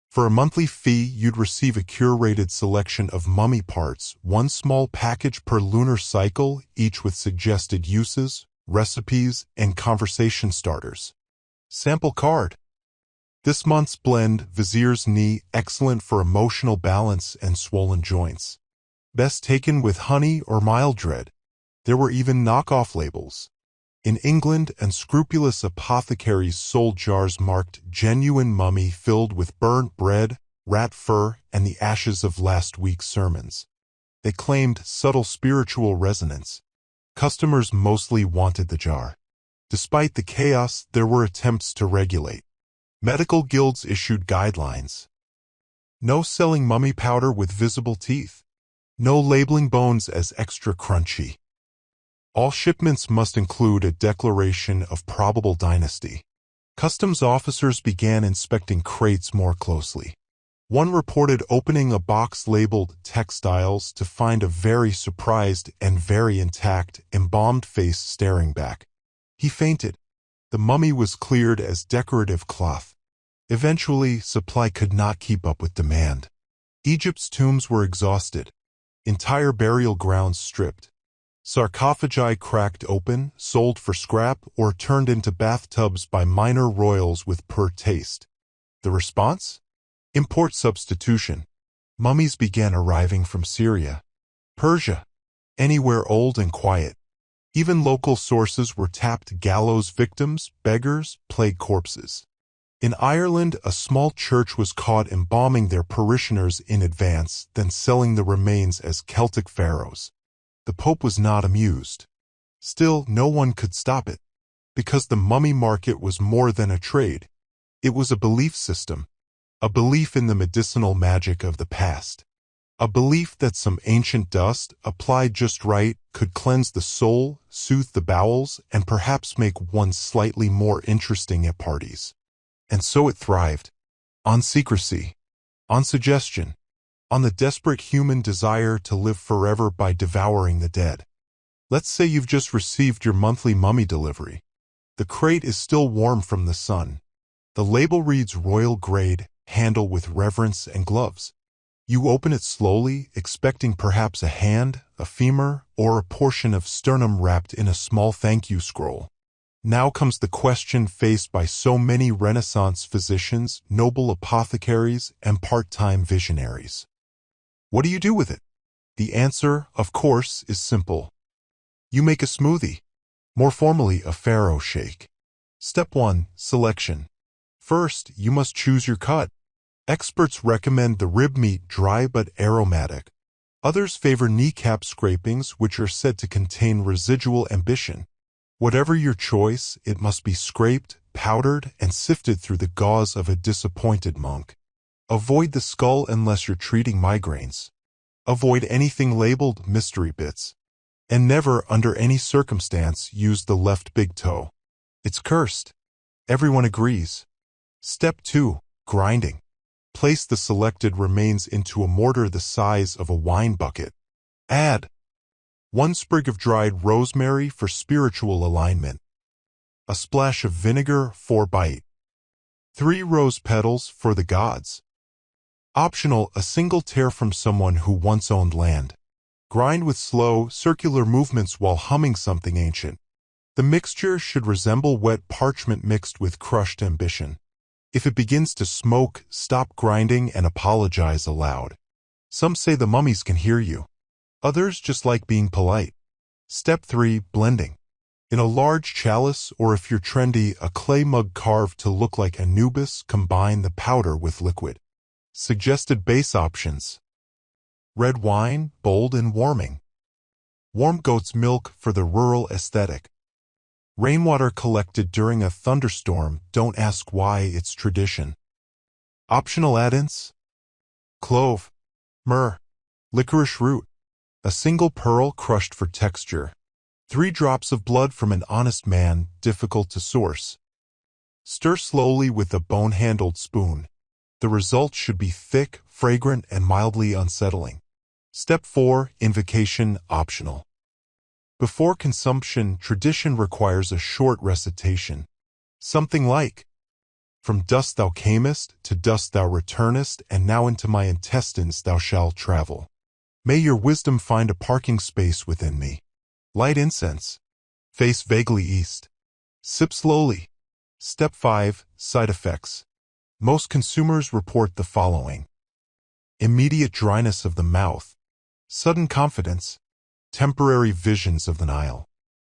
For a monthly fee, you'd receive a curated selection of mummy parts, 1 small package per lunar cycle, each with suggested uses, recipes, and conversation starters. Sample card. This month's blend, Vizier's knee, excellent for emotional balance and swollen joints. Best taken with honey or mildred. There were even knockoff labels. In England, unscrupulous apothecaries sold jars marked "genuine mummy" filled with burnt bread, rat fur, and the ashes of last week's sermons. They claimed subtle spiritual resonance. Customers mostly wanted the jar. Despite the chaos, there were attempts to regulate. Medical guilds issued guidelines. No selling mummy powder with visible teeth. No labeling bones as extra crunchy. All shipments must include a declaration of probable dynasty. Customs officers began inspecting crates more closely. One reported opening a box labeled "textiles" to find a very surprised and very intact, embalmed face staring back. He fainted. The mummy was cleared as decorative cloth. Eventually, supply could not keep up with demand. Egypt's tombs were exhausted. Entire burial grounds stripped. Sarcophagi cracked open, sold for scrap, or turned into bathtubs by minor royals with poor taste. The response? Import substitution. Mummies began arriving from Syria, Persia, anywhere old and quiet. Even local sources were tapped: gallows victims, beggars, plague corpses. In Ireland, a small church was caught embalming their parishioners in advance, then selling the remains as Celtic pharaohs. The Pope was not amused. Still, no one could stop it. Because the mummy market was more than a trade. It was a belief system. A belief in the medicinal magic of the past. A belief that some ancient dust, applied just right, could cleanse the soul, soothe the bowels, and perhaps make one slightly more interesting at parties. And so it thrived. On secrecy. On suggestion. On the desperate human desire to live forever by devouring the dead. Let's say you've just received your monthly mummy delivery. The crate is still warm from the sun. The label reads "royal grade, handle with reverence and gloves." You open it slowly, expecting perhaps a hand, a femur, or a portion of sternum wrapped in a small thank you scroll. Now comes the question faced by so many Renaissance physicians, noble apothecaries, and part-time visionaries. What do you do with it? The answer, of course, is simple. You make a smoothie. more formally a pharaoh shake. Step 1. Selection. First, you must choose your cut. Experts recommend the rib meat dry but aromatic. Others favor kneecap scrapings, which are said to contain residual ambition. Whatever your choice, it must be scraped, powdered, and sifted through the gauze of a disappointed monk. Avoid the skull unless you're treating migraines. Avoid anything labeled mystery bits. And never, under any circumstance, use the left big toe. It's cursed. Everyone agrees. Step 2. Grinding. Place the selected remains into a mortar the size of a wine bucket. Add 1 sprig of dried rosemary for spiritual alignment, a splash of vinegar for bite, 3 rose petals for the gods. Optional, a single tear from someone who once owned land. Grind with slow, circular movements while humming something ancient. The mixture should resemble wet parchment mixed with crushed ambition. If it begins to smoke, stop grinding and apologize aloud. Some say the mummies can hear you. Others just like being polite. Step 3. Blending. In a large chalice, or if you're trendy, a clay mug carved to look like Anubis, combine the powder with liquid. Suggested base options: red wine, bold and warming. Warm goat's milk for the rural aesthetic. Rainwater collected during a thunderstorm, don't ask why, it's tradition. Optional add-ins: clove, myrrh, licorice root, a single pearl crushed for texture. 3 drops of blood from an honest man, difficult to source. Stir slowly with a bone-handled spoon. The result should be thick, fragrant, and mildly unsettling. Step 4. Invocation, optional. Before consumption, tradition requires a short recitation. Something like, "From dust thou camest, to dust thou returnest, and now into my intestines thou shalt travel. May your wisdom find a parking space within me." Light incense. Face vaguely east. Sip slowly. Step 5. Side effects. Most consumers report the following: immediate dryness of the mouth, sudden confidence, temporary visions of the Nile,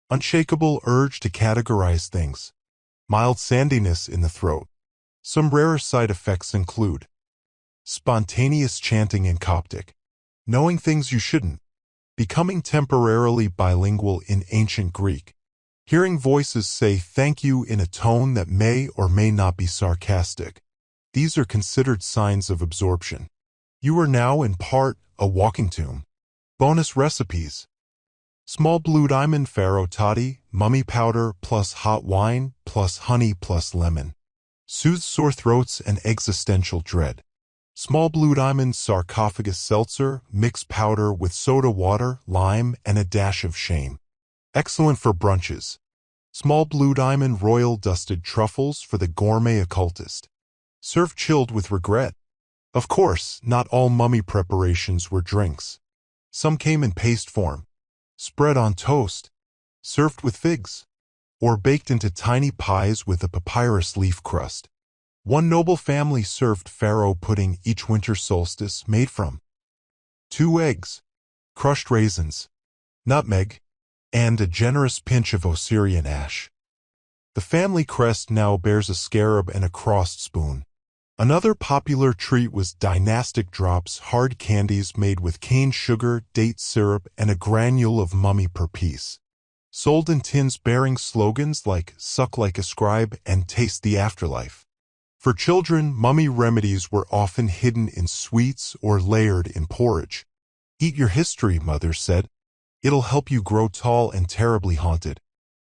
unshakable urge to categorize things, mild sandiness in the throat. Some rarer side effects include spontaneous chanting in Coptic, knowing things you shouldn't, becoming temporarily bilingual in ancient Greek, hearing voices say thank you in a tone that may or may not be sarcastic. These are considered signs of absorption. You are now in part a walking tomb. Bonus recipes: small blue diamond pharaoh toddy, mummy powder plus hot wine plus honey plus lemon. Soothes sore throats and existential dread. Small blue diamond sarcophagus seltzer, mix powder with soda water, lime, and a dash of shame. Excellent for brunches. Small blue diamond royal dusted truffles for the gourmet occultist. Serve chilled with regret. Of course, not all mummy preparations were drinks. Some came in paste form, spread on toast, served with figs, or baked into tiny pies with a papyrus leaf crust. One noble family served pharaoh pudding each winter solstice made from 2 eggs, crushed raisins, nutmeg, and a generous pinch of Osirian ash. The family crest now bears a scarab and a crossed spoon. Another popular treat was dynastic drops, hard candies made with cane sugar, date syrup, and a granule of mummy per piece. Sold in tins bearing slogans like "Suck like a scribe" and "Taste the afterlife." For children, mummy remedies were often hidden in sweets or layered in porridge. "Eat your history," mothers said. "It'll help you grow tall and terribly haunted."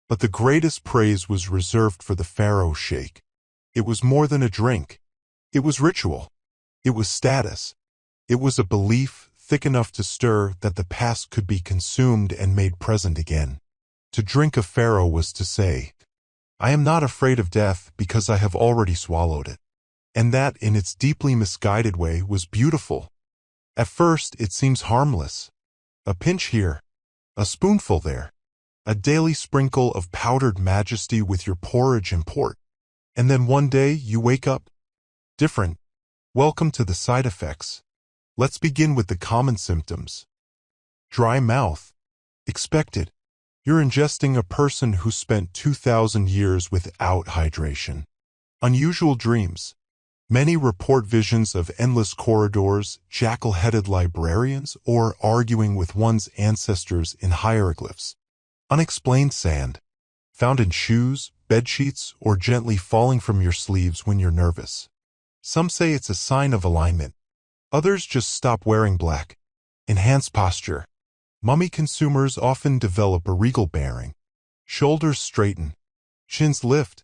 But the greatest praise was reserved for the pharaoh shake. It was more than a drink. It was ritual. It was status. It was a belief thick enough to stir that the past could be consumed and made present again. To drink a pharaoh was to say, "I am not afraid of death because I have already swallowed it." And that, in its deeply misguided way, was beautiful. At first, it seems harmless. A pinch here, a spoonful there, a daily sprinkle of powdered majesty with your porridge and port. And then one day you wake up different. Welcome to the side effects. Let's begin with the common symptoms. Dry mouth. Expected. You're ingesting a person who spent 2,000 years without hydration. Unusual dreams. Many report visions of endless corridors, jackal-headed librarians, or arguing with one's ancestors in hieroglyphs. Unexplained sand. Found in shoes, bedsheets, or gently falling from your sleeves when you're nervous. Some say it's a sign of alignment. Others just stop wearing black. Enhanced posture. Mummy consumers often develop a regal bearing. Shoulders straighten. Chins lift.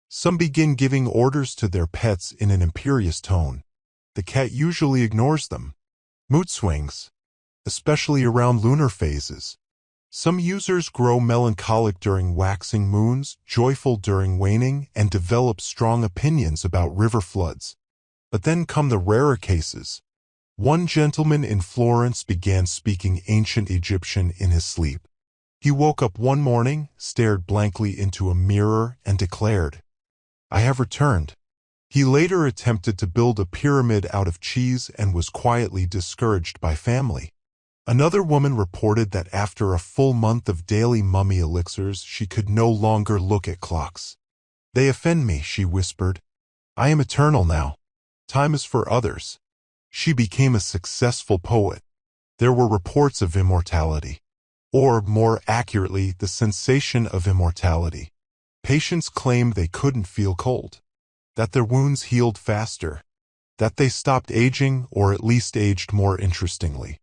Some begin giving orders to their pets in an imperious tone. The cat usually ignores them. Mood swings, especially around lunar phases. Some users grow melancholic during waxing moons, joyful during waning, and develop strong opinions about river floods. But then come the rarer cases. One gentleman in Florence began speaking ancient Egyptian in his sleep. He woke up one morning, stared blankly into a mirror, and declared, "I have returned." He later attempted to build a pyramid out of cheese and was quietly discouraged by family. Another woman reported that after a full month of daily mummy elixirs, she could no longer look at clocks. "They offend me," she whispered. "I am eternal now. Time is for others." She became a successful poet. There were reports of immortality, or more accurately, the sensation of immortality. Patients claimed they couldn't feel cold, that their wounds healed faster, that they stopped aging or at least aged more interestingly.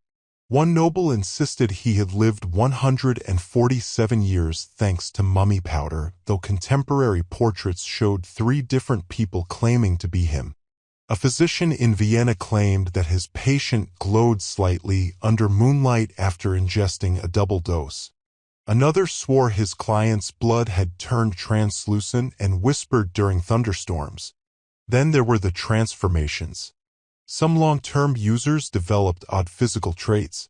One noble insisted he had lived 147 years thanks to mummy powder, though contemporary portraits showed 3 different people claiming to be him. A physician in Vienna claimed that his patient glowed slightly under moonlight after ingesting a double dose. Another swore his client's blood had turned translucent and whispered during thunderstorms. Then there were the transformations. Some long-term users developed odd physical traits.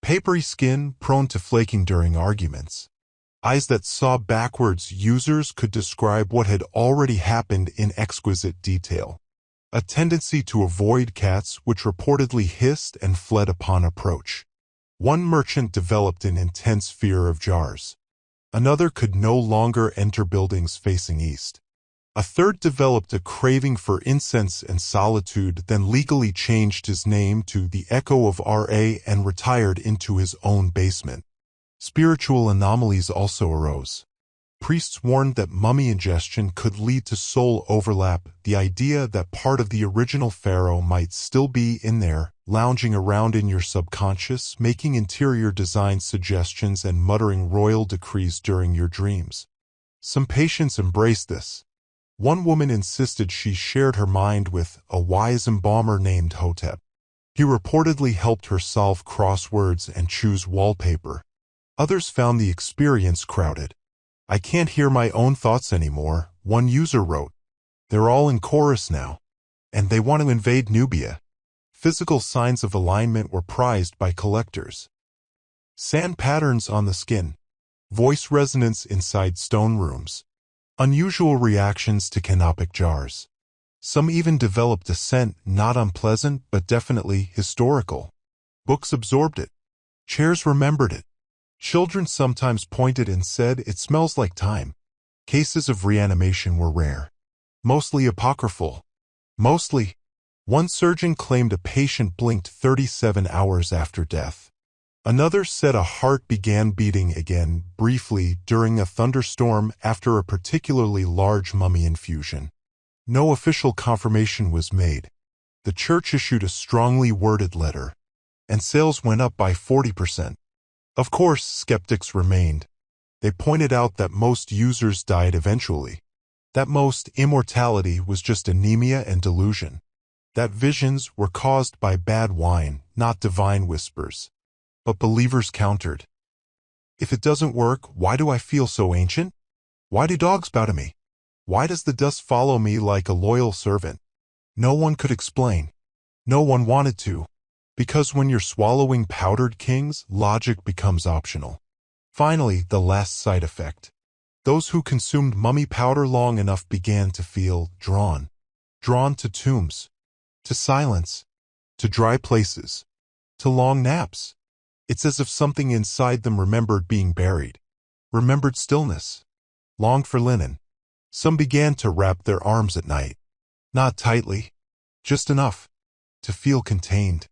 Papery skin, prone to flaking during arguments. Eyes that saw backwards. Users could describe what had already happened in exquisite detail. A tendency to avoid cats, which reportedly hissed and fled upon approach. One merchant developed an intense fear of jars. Another could no longer enter buildings facing east. A third developed a craving for incense and solitude, then legally changed his name to the Echo of R.A. and retired into his own basement. Spiritual anomalies also arose. Priests warned that mummy ingestion could lead to soul overlap, the idea that part of the original pharaoh might still be in there, lounging around in your subconscious, making interior design suggestions and muttering royal decrees during your dreams. Some patients embraced this. One woman insisted she shared her mind with a wise embalmer named Hotep. He reportedly helped her solve crosswords and choose wallpaper. Others found the experience crowded. "I can't hear my own thoughts anymore," one user wrote. "They're all in chorus now, and they want to invade Nubia." Physical signs of alignment were prized by collectors. Sand patterns on the skin. Voice resonance inside stone rooms. Unusual reactions to canopic jars. Some even developed a scent, not unpleasant but definitely historical. Books absorbed it. Chairs remembered it. Children sometimes pointed and said, "It smells like time." Cases of reanimation were rare. Mostly apocryphal. Mostly. One surgeon claimed a patient blinked 37 hours after death. Another said a heart began beating again, briefly, during a thunderstorm after a particularly large mummy infusion. No official confirmation was made. The church issued a strongly worded letter, and sales went up by 40%. Of course, skeptics remained. They pointed out that most users died eventually. That most immortality was just anemia and delusion. That visions were caused by bad wine, not divine whispers. But believers countered. "If it doesn't work, why do I feel so ancient? Why do dogs bow to me? Why does the dust follow me like a loyal servant?" No one could explain. No one wanted to. Because when you're swallowing powdered kings, logic becomes optional. Finally, the last side effect. Those who consumed mummy powder long enough began to feel drawn. Drawn to tombs. To silence. To dry places. To long naps. It's as if something inside them remembered being buried. remembered stillness, longed for linen. Some began to wrap their arms at night, not tightly, just enough to feel contained.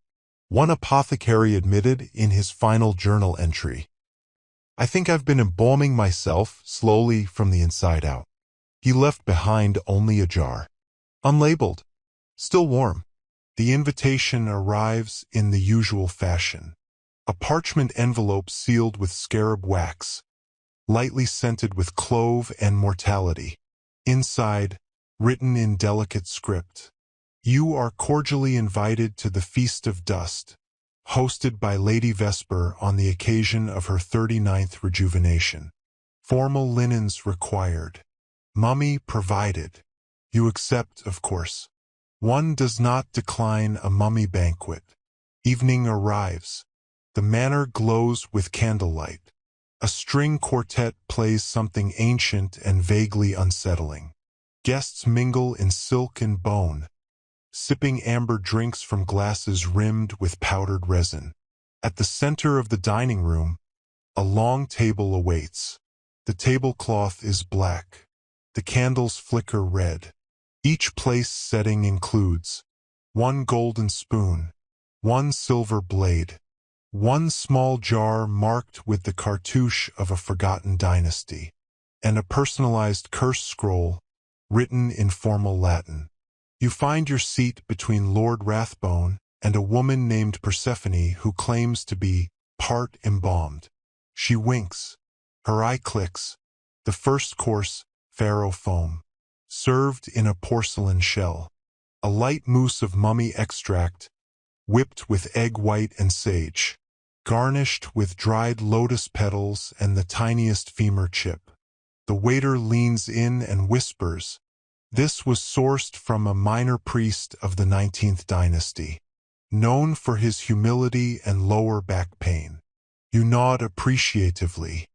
One apothecary admitted in his final journal entry, "I think I've been embalming myself slowly from the inside out." He left behind only a jar, unlabeled, still warm. The invitation arrives in the usual fashion. A parchment envelope sealed with scarab wax, lightly scented with clove and mortality. Inside, written in delicate script, "You are cordially invited to the Feast of Dust, hosted by Lady Vesper on the occasion of her 39th rejuvenation. Formal linens required. Mummy provided. You accept, of course. One does not decline a mummy banquet." Evening arrives. The manor glows with candlelight. A string quartet plays something ancient and vaguely unsettling. Guests mingle in silk and bone, sipping amber drinks from glasses rimmed with powdered resin. At the center of the dining room, a long table awaits. The tablecloth is black. The candles flicker red. Each place setting includes one golden spoon, one silver blade, one small jar marked with the cartouche of a forgotten dynasty, and a personalized curse scroll written in formal Latin. You find your seat between Lord Rathbone and a woman named Persephone who claims to be part embalmed. She winks. Her eye clicks. The first course, pharaoh foam, served in a porcelain shell. A light mousse of mummy extract, whipped with egg white and sage, garnished with dried lotus petals and the tiniest femur chip. The waiter leans in and whispers, "This was sourced from a minor priest of the 19th dynasty, known for his humility and lower back pain." You nod appreciatively.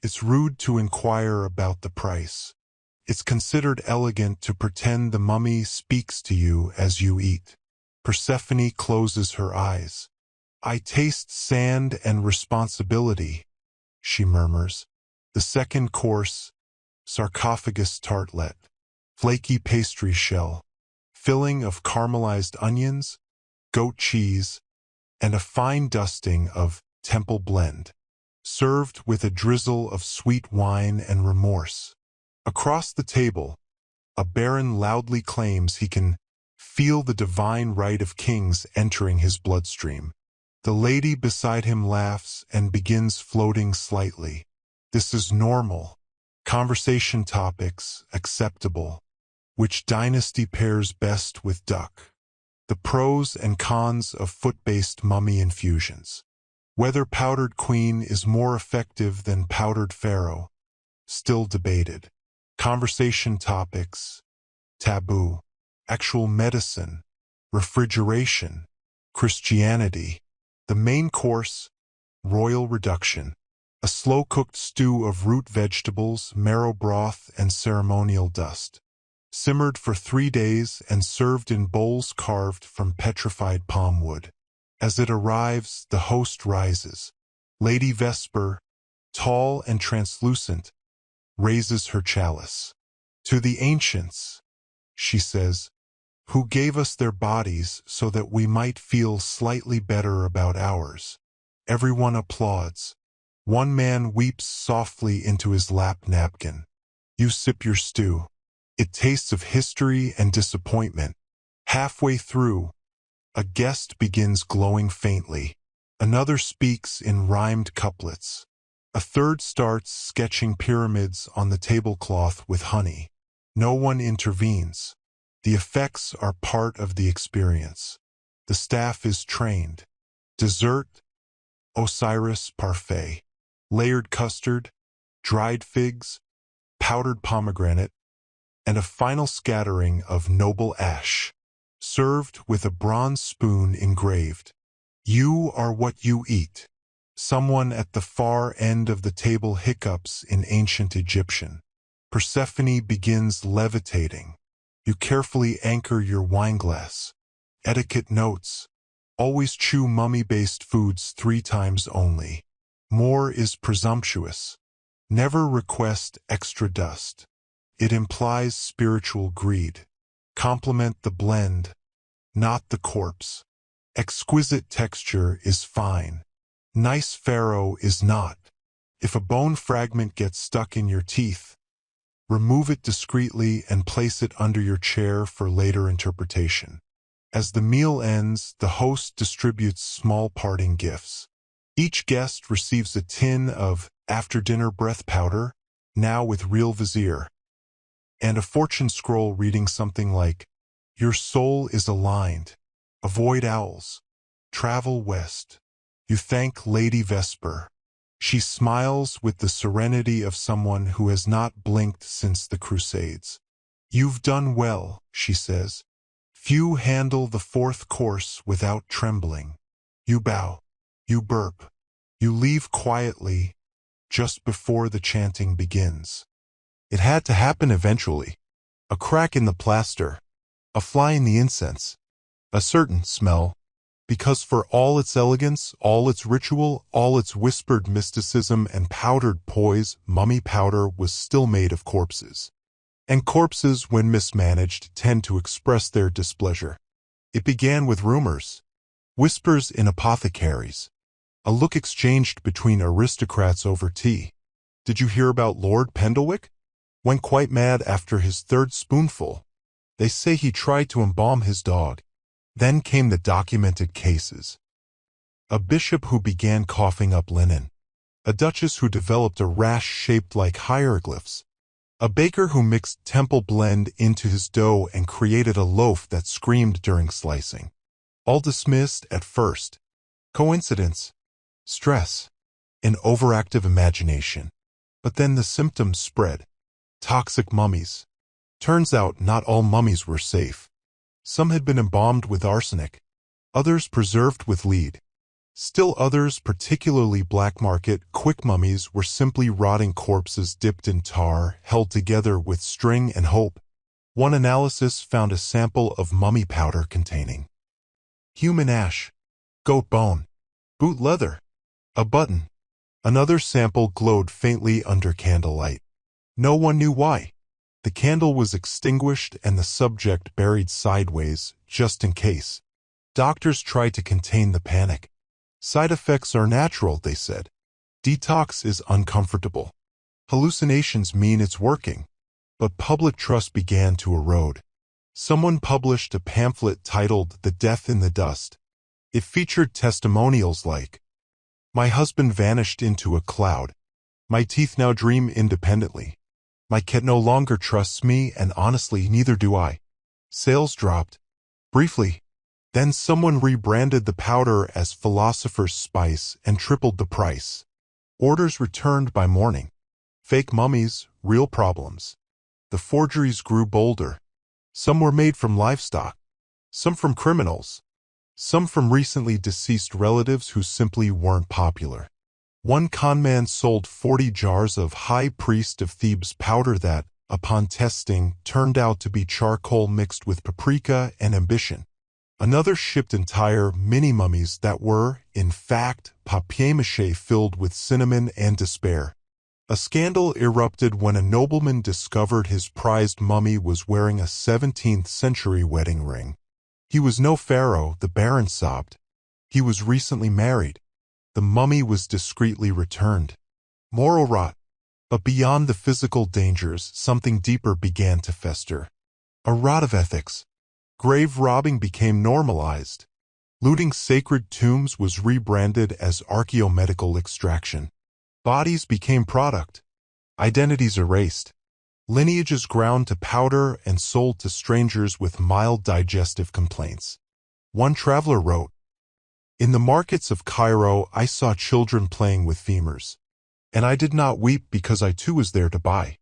It's rude to inquire about the price. It's considered elegant to pretend the mummy speaks to you as you eat. Persephone closes her eyes. "I taste sand and responsibility," she murmurs. The second course, sarcophagus tartlet, flaky pastry shell, filling of caramelized onions, goat cheese, and a fine dusting of temple blend, served with a drizzle of sweet wine and remorse. Across the table, a baron loudly claims he can feel the divine right of kings entering his bloodstream. The lady beside him laughs and begins floating slightly. This is normal. Conversation topics acceptable. Which dynasty pairs best with duck? The pros and cons of foot-based mummy infusions. Whether powdered queen is more effective than powdered pharaoh, still debated. Conversation topics, taboo, actual medicine, refrigeration, Christianity. The main course, royal reduction, a slow-cooked stew of root vegetables, marrow broth, and ceremonial dust. Simmered for 3 days and served in bowls carved from petrified palm wood. As it arrives, the host rises. Lady Vesper, tall and translucent, raises her chalice. "To the ancients," she says, "who gave us their bodies so that we might feel slightly better about ours." Everyone applauds. One man weeps softly into his lap napkin. You sip your stew. It tastes of history and disappointment. Halfway through, a guest begins glowing faintly. Another speaks in rhymed couplets. A third starts sketching pyramids on the tablecloth with honey. No one intervenes. The effects are part of the experience. The staff is trained. Dessert, Osiris parfait. Layered custard, dried figs, powdered pomegranate, and a final scattering of noble ash, served with a bronze spoon engraved, "You are what you eat." Someone at the far end of the table hiccups in ancient Egyptian. Persephone begins levitating. You carefully anchor your wineglass. Etiquette notes, always chew mummy-based foods 3 times only. More is presumptuous. Never request extra dust. It implies spiritual greed. Compliment the blend, not the corpse. Exquisite texture is fine. Nice pharaoh is not. If a bone fragment gets stuck in your teeth, remove it discreetly and place it under your chair for later interpretation. As the meal ends, the host distributes small parting gifts. Each guest receives a tin of after-dinner breath powder, now with real vizier, and a fortune scroll reading something like, "Your soul is aligned. Avoid owls. Travel west." You thank Lady Vesper. She smiles with the serenity of someone who has not blinked since the Crusades. "You've done well," she says. "Few handle the fourth course without trembling." You bow. You burp. You leave quietly, just before the chanting begins. It had to happen eventually. A crack in the plaster. A fly in the incense. A certain smell. Because for all its elegance, all its ritual, all its whispered mysticism and powdered poise, mummy powder was still made of corpses. And corpses, when mismanaged, tend to express their displeasure. It began with rumors. Whispers in apothecaries. A look exchanged between aristocrats over tea. "Did you hear about Lord Pendlewick? Went quite mad after his third spoonful. They say he tried to embalm his dog." Then came the documented cases. A bishop who began coughing up linen. A duchess who developed a rash shaped like hieroglyphs. A baker who mixed temple blend into his dough and created a loaf that screamed during slicing. All dismissed at first. Coincidence? Stress? An overactive imagination. But then the symptoms spread. Toxic mummies. Turns out not all mummies were safe. Some had been embalmed with arsenic, others preserved with lead. Still others, particularly black market, quick mummies, were simply rotting corpses dipped in tar, held together with string and hope. One analysis found a sample of mummy powder containing human ash, goat bone, boot leather, a button. Another sample glowed faintly under candlelight. No one knew why. The candle was extinguished and the subject buried sideways, just in case. Doctors tried to contain the panic. Side effects are natural, they said. Detox is uncomfortable. Hallucinations mean it's working. But public trust began to erode. Someone published a pamphlet titled "The Death in the Dust." It featured testimonials like, "My husband vanished into a cloud. My teeth now dream independently. My cat no longer trusts me, and honestly, neither do I." Sales dropped. Briefly. Then someone rebranded the powder as Philosopher's Spice and tripled the price. Orders returned by morning. Fake mummies, real problems. The forgeries grew bolder. Some were made from livestock. Some from criminals. Some from recently deceased relatives who simply weren't popular. One conman sold 40 jars of High Priest of Thebes powder that, upon testing, turned out to be charcoal mixed with paprika and ambition. Another shipped entire mini-mummies that were, in fact, papier-mâché filled with cinnamon and despair. A scandal erupted when a nobleman discovered his prized mummy was wearing a 17th-century wedding ring. He was no pharaoh, the baron sobbed. He was recently married. The mummy was discreetly returned. Moral rot. But beyond the physical dangers, something deeper began to fester. A rot of ethics. Grave robbing became normalized. Looting sacred tombs was rebranded as archaeomedical extraction. Bodies became product. Identities erased. Lineages ground to powder and sold to strangers with mild digestive complaints. One traveler wrote, "In the markets of Cairo, I saw children playing with femurs. And I did not weep because I too was there to buy."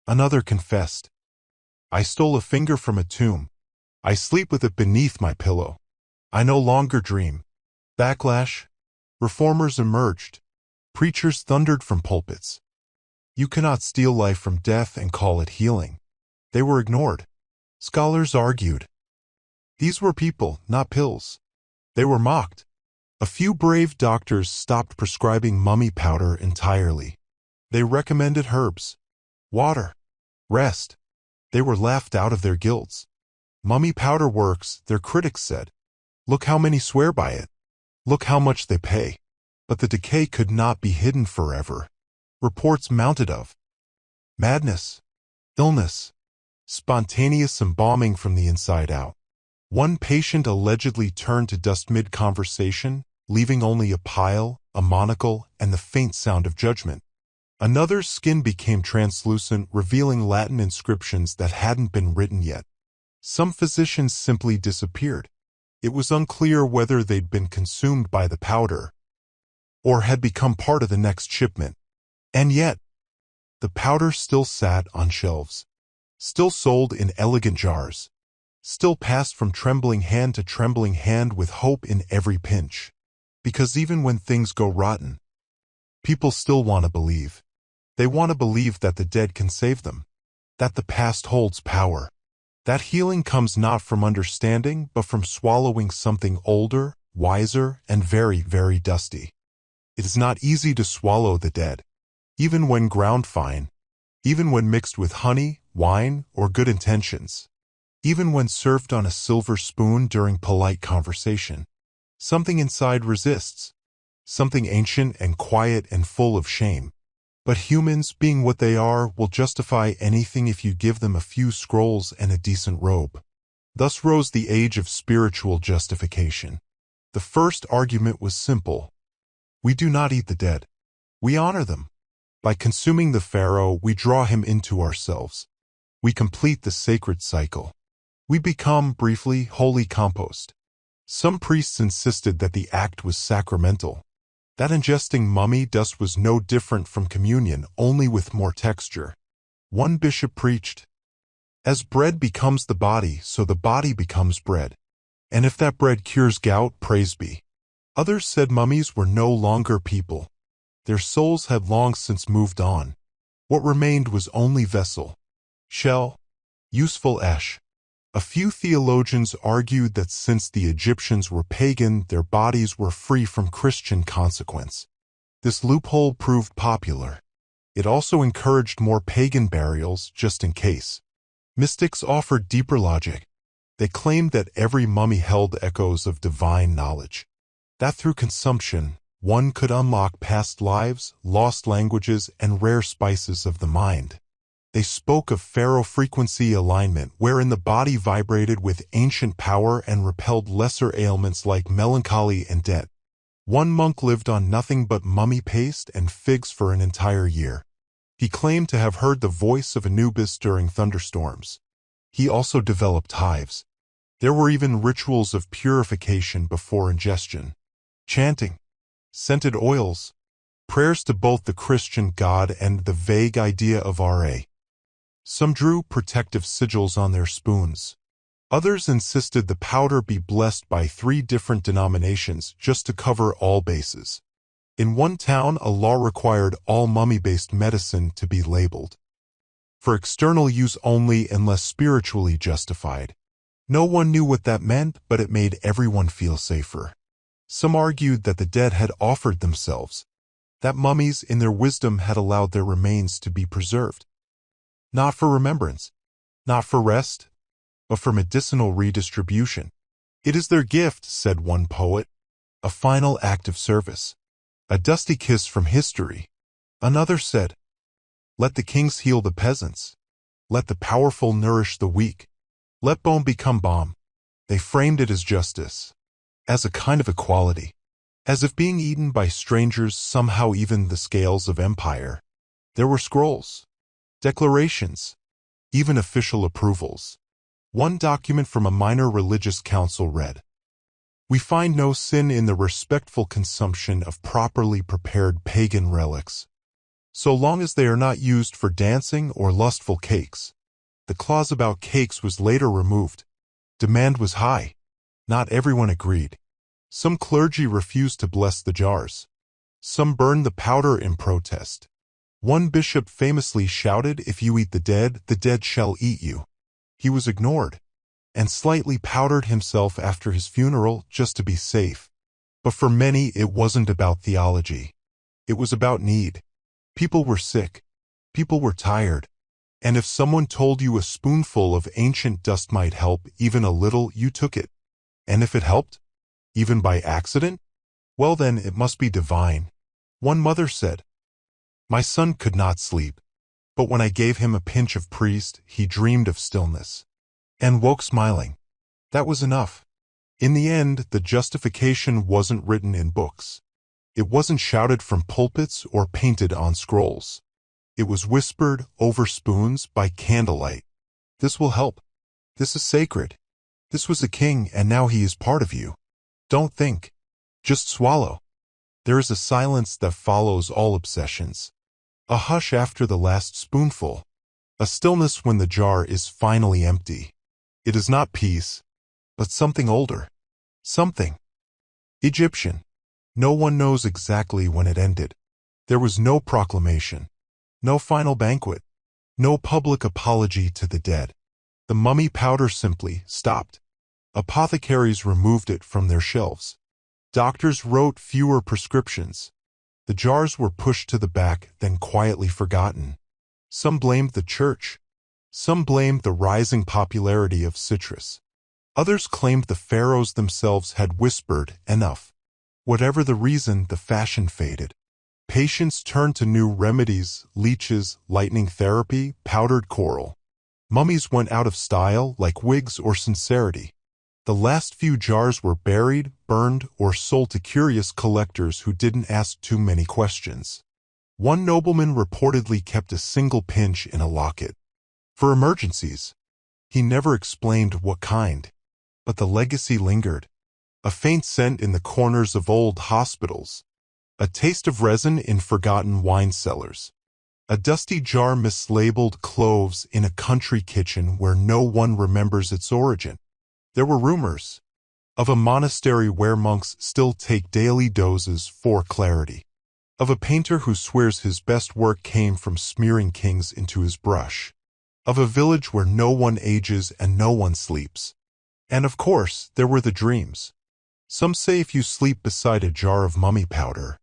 Another confessed, "I stole a finger from a tomb. I sleep with it beneath my pillow. I no longer dream." Backlash. Reformers emerged. Preachers thundered from pulpits. You cannot steal life from death and call it healing. They were ignored. Scholars argued. These were people, not pills. They were mocked. A few brave doctors stopped prescribing mummy powder entirely. They recommended herbs, water, rest. They were laughed out of their guilds. Mummy powder works, their critics said. Look how many swear by it. Look how much they pay. But the decay could not be hidden forever. Reports mounted of madness, illness, spontaneous embalming from the inside out. One patient allegedly turned to dust mid-conversation, leaving only a pile, a monocle, and the faint sound of judgment. Another's skin became translucent, revealing Latin inscriptions that hadn't been written yet. Some physicians simply disappeared. It was unclear whether they'd been consumed by the powder or had become part of the next shipment. And yet, the powder still sat on shelves, still sold in elegant jars, still passed from trembling hand to trembling hand with hope in every pinch. Because even when things go rotten, people still want to believe. They want to believe that the dead can save them, that the past holds power, that healing comes not from understanding but from swallowing something older, wiser, and very, very dusty. It is not easy to swallow the dead, even when ground fine, even when mixed with honey, wine, or good intentions, even when served on a silver spoon during polite conversation. Something inside resists, something ancient and quiet and full of shame. But humans, being what they are, will justify anything if you give them a few scrolls and a decent robe. Thus rose the age of spiritual justification. The first argument was simple. We do not eat the dead. We honor them. By consuming the pharaoh, we draw him into ourselves. We complete the sacred cycle. We become, briefly, holy compost. Some priests insisted that the act was sacramental, that ingesting mummy dust was no different from communion, only with more texture. One bishop preached, "As bread becomes the body, so the body becomes bread. And if that bread cures gout, praise be." Others said mummies were no longer people. Their souls had long since moved on. What remained was only vessel, shell, useful ash. A few theologians argued that since the Egyptians were pagan, their bodies were free from Christian consequence. This loophole proved popular. It also encouraged more pagan burials, just in case. Mystics offered deeper logic. They claimed that every mummy held echoes of divine knowledge, that through consumption, one could unlock past lives, lost languages, and rare spices of the mind. They spoke of pharaoh frequency alignment, wherein the body vibrated with ancient power and repelled lesser ailments like melancholy and debt. One monk lived on nothing but mummy paste and figs for an entire year. He claimed to have heard the voice of Anubis during thunderstorms. He also developed hives. There were even rituals of purification before ingestion. Chanting, scented oils, prayers to both the Christian God and the vague idea of Ra. Some drew protective sigils on their spoons. Others insisted the powder be blessed by 3 different denominations just to cover all bases. In one town, a law required all mummy-based medicine to be labeled for external use only unless spiritually justified. No one knew what that meant, but it made everyone feel safer. Some argued that the dead had offered themselves, that mummies in their wisdom had allowed their remains to be preserved. Not for remembrance, not for rest, but for medicinal redistribution. It is their gift, said one poet, a final act of service, a dusty kiss from history. Another said, let the kings heal the peasants, let the powerful nourish the weak, let bone become balm. They framed it as justice, as a kind of equality, as if being eaten by strangers somehow evened the scales of empire. There were scrolls, declarations, even official approvals. One document from a minor religious council read, "We find no sin in the respectful consumption of properly prepared pagan relics, so long as they are not used for dancing or lustful cakes." The clause about cakes was later removed. Demand was high. Not everyone agreed. Some clergy refused to bless the jars. Some burned the powder in protest. One bishop famously shouted, "If you eat the dead shall eat you." He was ignored, and slightly powdered himself after his funeral just to be safe. But for many, it wasn't about theology. It was about need. People were sick. People were tired. And if someone told you a spoonful of ancient dust might help even a little, you took it. And if it helped, even by accident, well then it must be divine. One mother said, "My son could not sleep, but when I gave him a pinch of priest, he dreamed of stillness, and woke smiling." That was enough. In the end, the justification wasn't written in books. It wasn't shouted from pulpits or painted on scrolls. It was whispered over spoons by candlelight. This will help. This is sacred. This was a king, and now he is part of you. Don't think. Just swallow. There is a silence that follows all obsessions. A hush after the last spoonful. A stillness when the jar is finally empty. It is not peace, but something older. Something Egyptian. No one knows exactly when it ended. There was no proclamation. No final banquet. No public apology to the dead. The mummy powder simply stopped. Apothecaries removed it from their shelves. Doctors wrote fewer prescriptions. The jars were pushed to the back, then quietly forgotten. Some blamed the church. Some blamed the rising popularity of citrus. Others claimed the pharaohs themselves had whispered enough. Whatever the reason, the fashion faded. Patients turned to new remedies, leeches, lightning therapy, powdered coral. Mummies went out of style like wigs or sincerity. The last few jars were buried, burned, or sold to curious collectors who didn't ask too many questions. One nobleman reportedly kept a single pinch in a locket. For emergencies. He never explained what kind. But the legacy lingered. A faint scent in the corners of old hospitals. A taste of resin in forgotten wine cellars. A dusty jar mislabeled cloves in a country kitchen where no one remembers its origin. There were rumors of a monastery where monks still take daily doses for clarity. Of a painter who swears his best work came from smearing kings into his brush. Of a village where no one ages and no one sleeps. And of course, there were the dreams. Some say if you sleep beside a jar of mummy powder,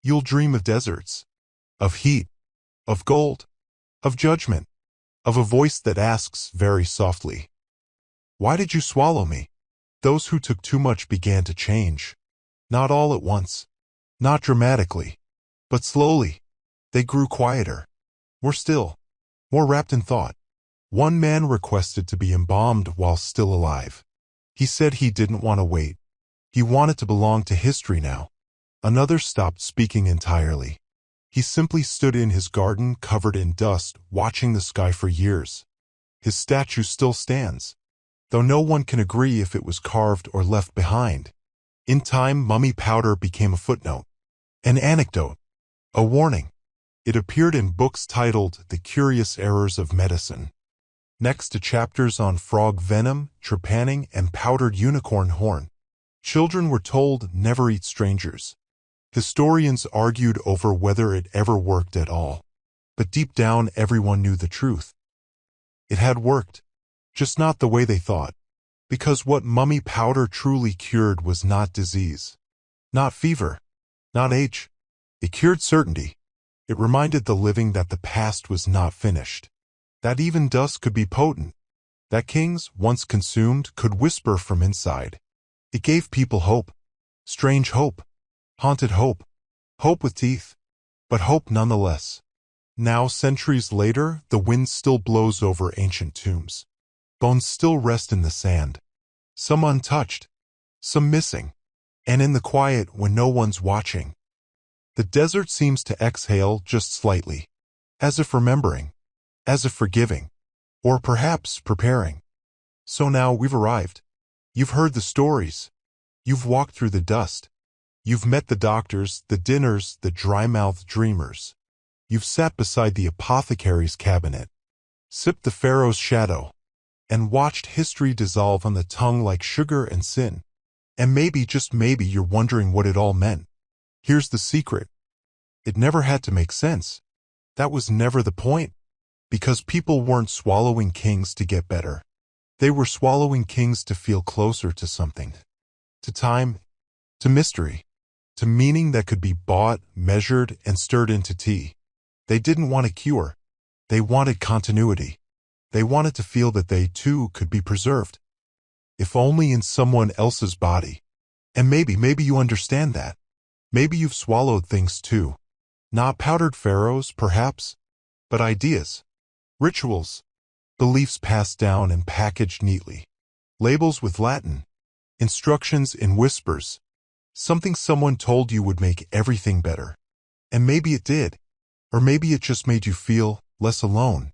you'll dream of deserts, of heat, of gold, of judgment, of a voice that asks very softly, "Why did you swallow me?" Those who took too much began to change. Not all at once, not dramatically, but slowly. They grew quieter, more still, more wrapped in thought. One man requested to be embalmed while still alive. He said he didn't want to wait. He wanted to belong to history now. Another stopped speaking entirely. He simply stood in his garden covered in dust, watching the sky for years. His statue still stands, though no one can agree if it was carved or left behind. In time, mummy powder became a footnote, an anecdote, a warning. It appeared in books titled The Curious Errors of Medicine, next to chapters on frog venom, trepanning, and powdered unicorn horn. Children were told never eat strangers. Historians argued over whether it ever worked at all. But deep down, everyone knew the truth. It had worked, just not the way they thought. Because what mummy powder truly cured was not disease, not fever, not age. It cured certainty. It reminded the living that the past was not finished, that even dust could be potent, that kings, once consumed, could whisper from inside. It gave people hope, strange hope, haunted hope, hope with teeth, but hope nonetheless. Now, centuries later, the wind still blows over ancient tombs. Bones still rest in the sand, some untouched, some missing, and in the quiet when no one's watching. The desert seems to exhale just slightly, as if remembering, as if forgiving, or perhaps preparing. So now we've arrived. You've heard the stories. You've walked through the dust. You've met the doctors, the dinners, the dry-mouthed dreamers. You've sat beside the apothecary's cabinet, sipped the pharaoh's shadow, and watched history dissolve on the tongue like sugar and sin. And maybe, just maybe, you're wondering what it all meant. Here's the secret. It never had to make sense. That was never the point. Because people weren't swallowing kings to get better. They were swallowing kings to feel closer to something. To time, to mystery, to meaning that could be bought, measured, and stirred into tea. They didn't want a cure. They wanted continuity. They wanted to feel that they, too, could be preserved. If only in someone else's body. And maybe you understand that. Maybe you've swallowed things too. Not powdered pharaohs, perhaps, but ideas, rituals, beliefs passed down and packaged neatly. Labels with Latin, instructions in whispers, something someone told you would make everything better. And maybe it did. Or maybe it just made you feel less alone.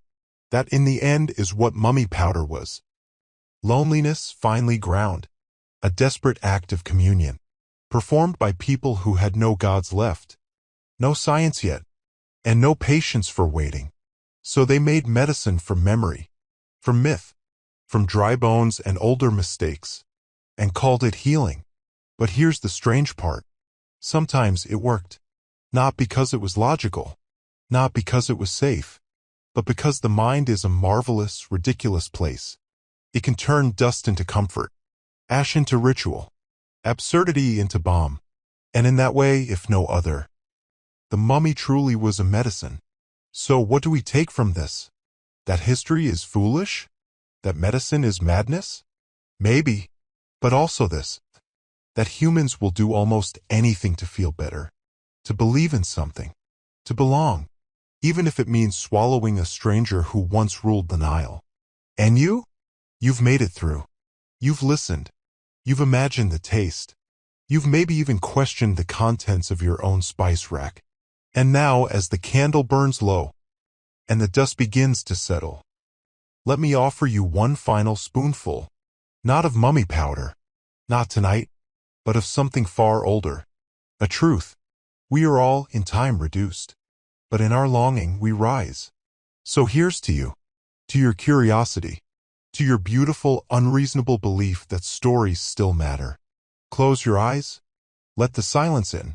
That in the end is what mummy powder was. Loneliness finely ground. A desperate act of communion. Performed by people who had no gods left. No science yet. And no patience for waiting. So they made medicine from memory. From myth. From dry bones and older mistakes. And called it healing. But here's the strange part. Sometimes it worked. Not because it was logical. Not because it was safe. But because the mind is a marvelous, ridiculous place. It can turn dust into comfort. Ash into ritual. Absurdity into balm. And in that way, if no other, the mummy truly was a medicine. So what do we take from this? That history is foolish? That medicine is madness? Maybe. But also this. That humans will do almost anything to feel better. To believe in something. To belong. Even if it means swallowing a stranger who once ruled the Nile. And you? You've made it through. You've listened. You've imagined the taste. You've maybe even questioned the contents of your own spice rack. And now, as the candle burns low, and the dust begins to settle, let me offer you one final spoonful. Not of mummy powder. Not tonight. But of something far older. A truth. We are all, in time, reduced. But in our longing, we rise. So here's to you. To your curiosity. To your beautiful, unreasonable belief that stories still matter. Close your eyes. Let the silence in.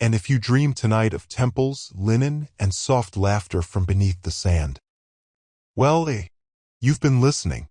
And if you dream tonight of temples, linen, and soft laughter from beneath the sand, well, you've been listening.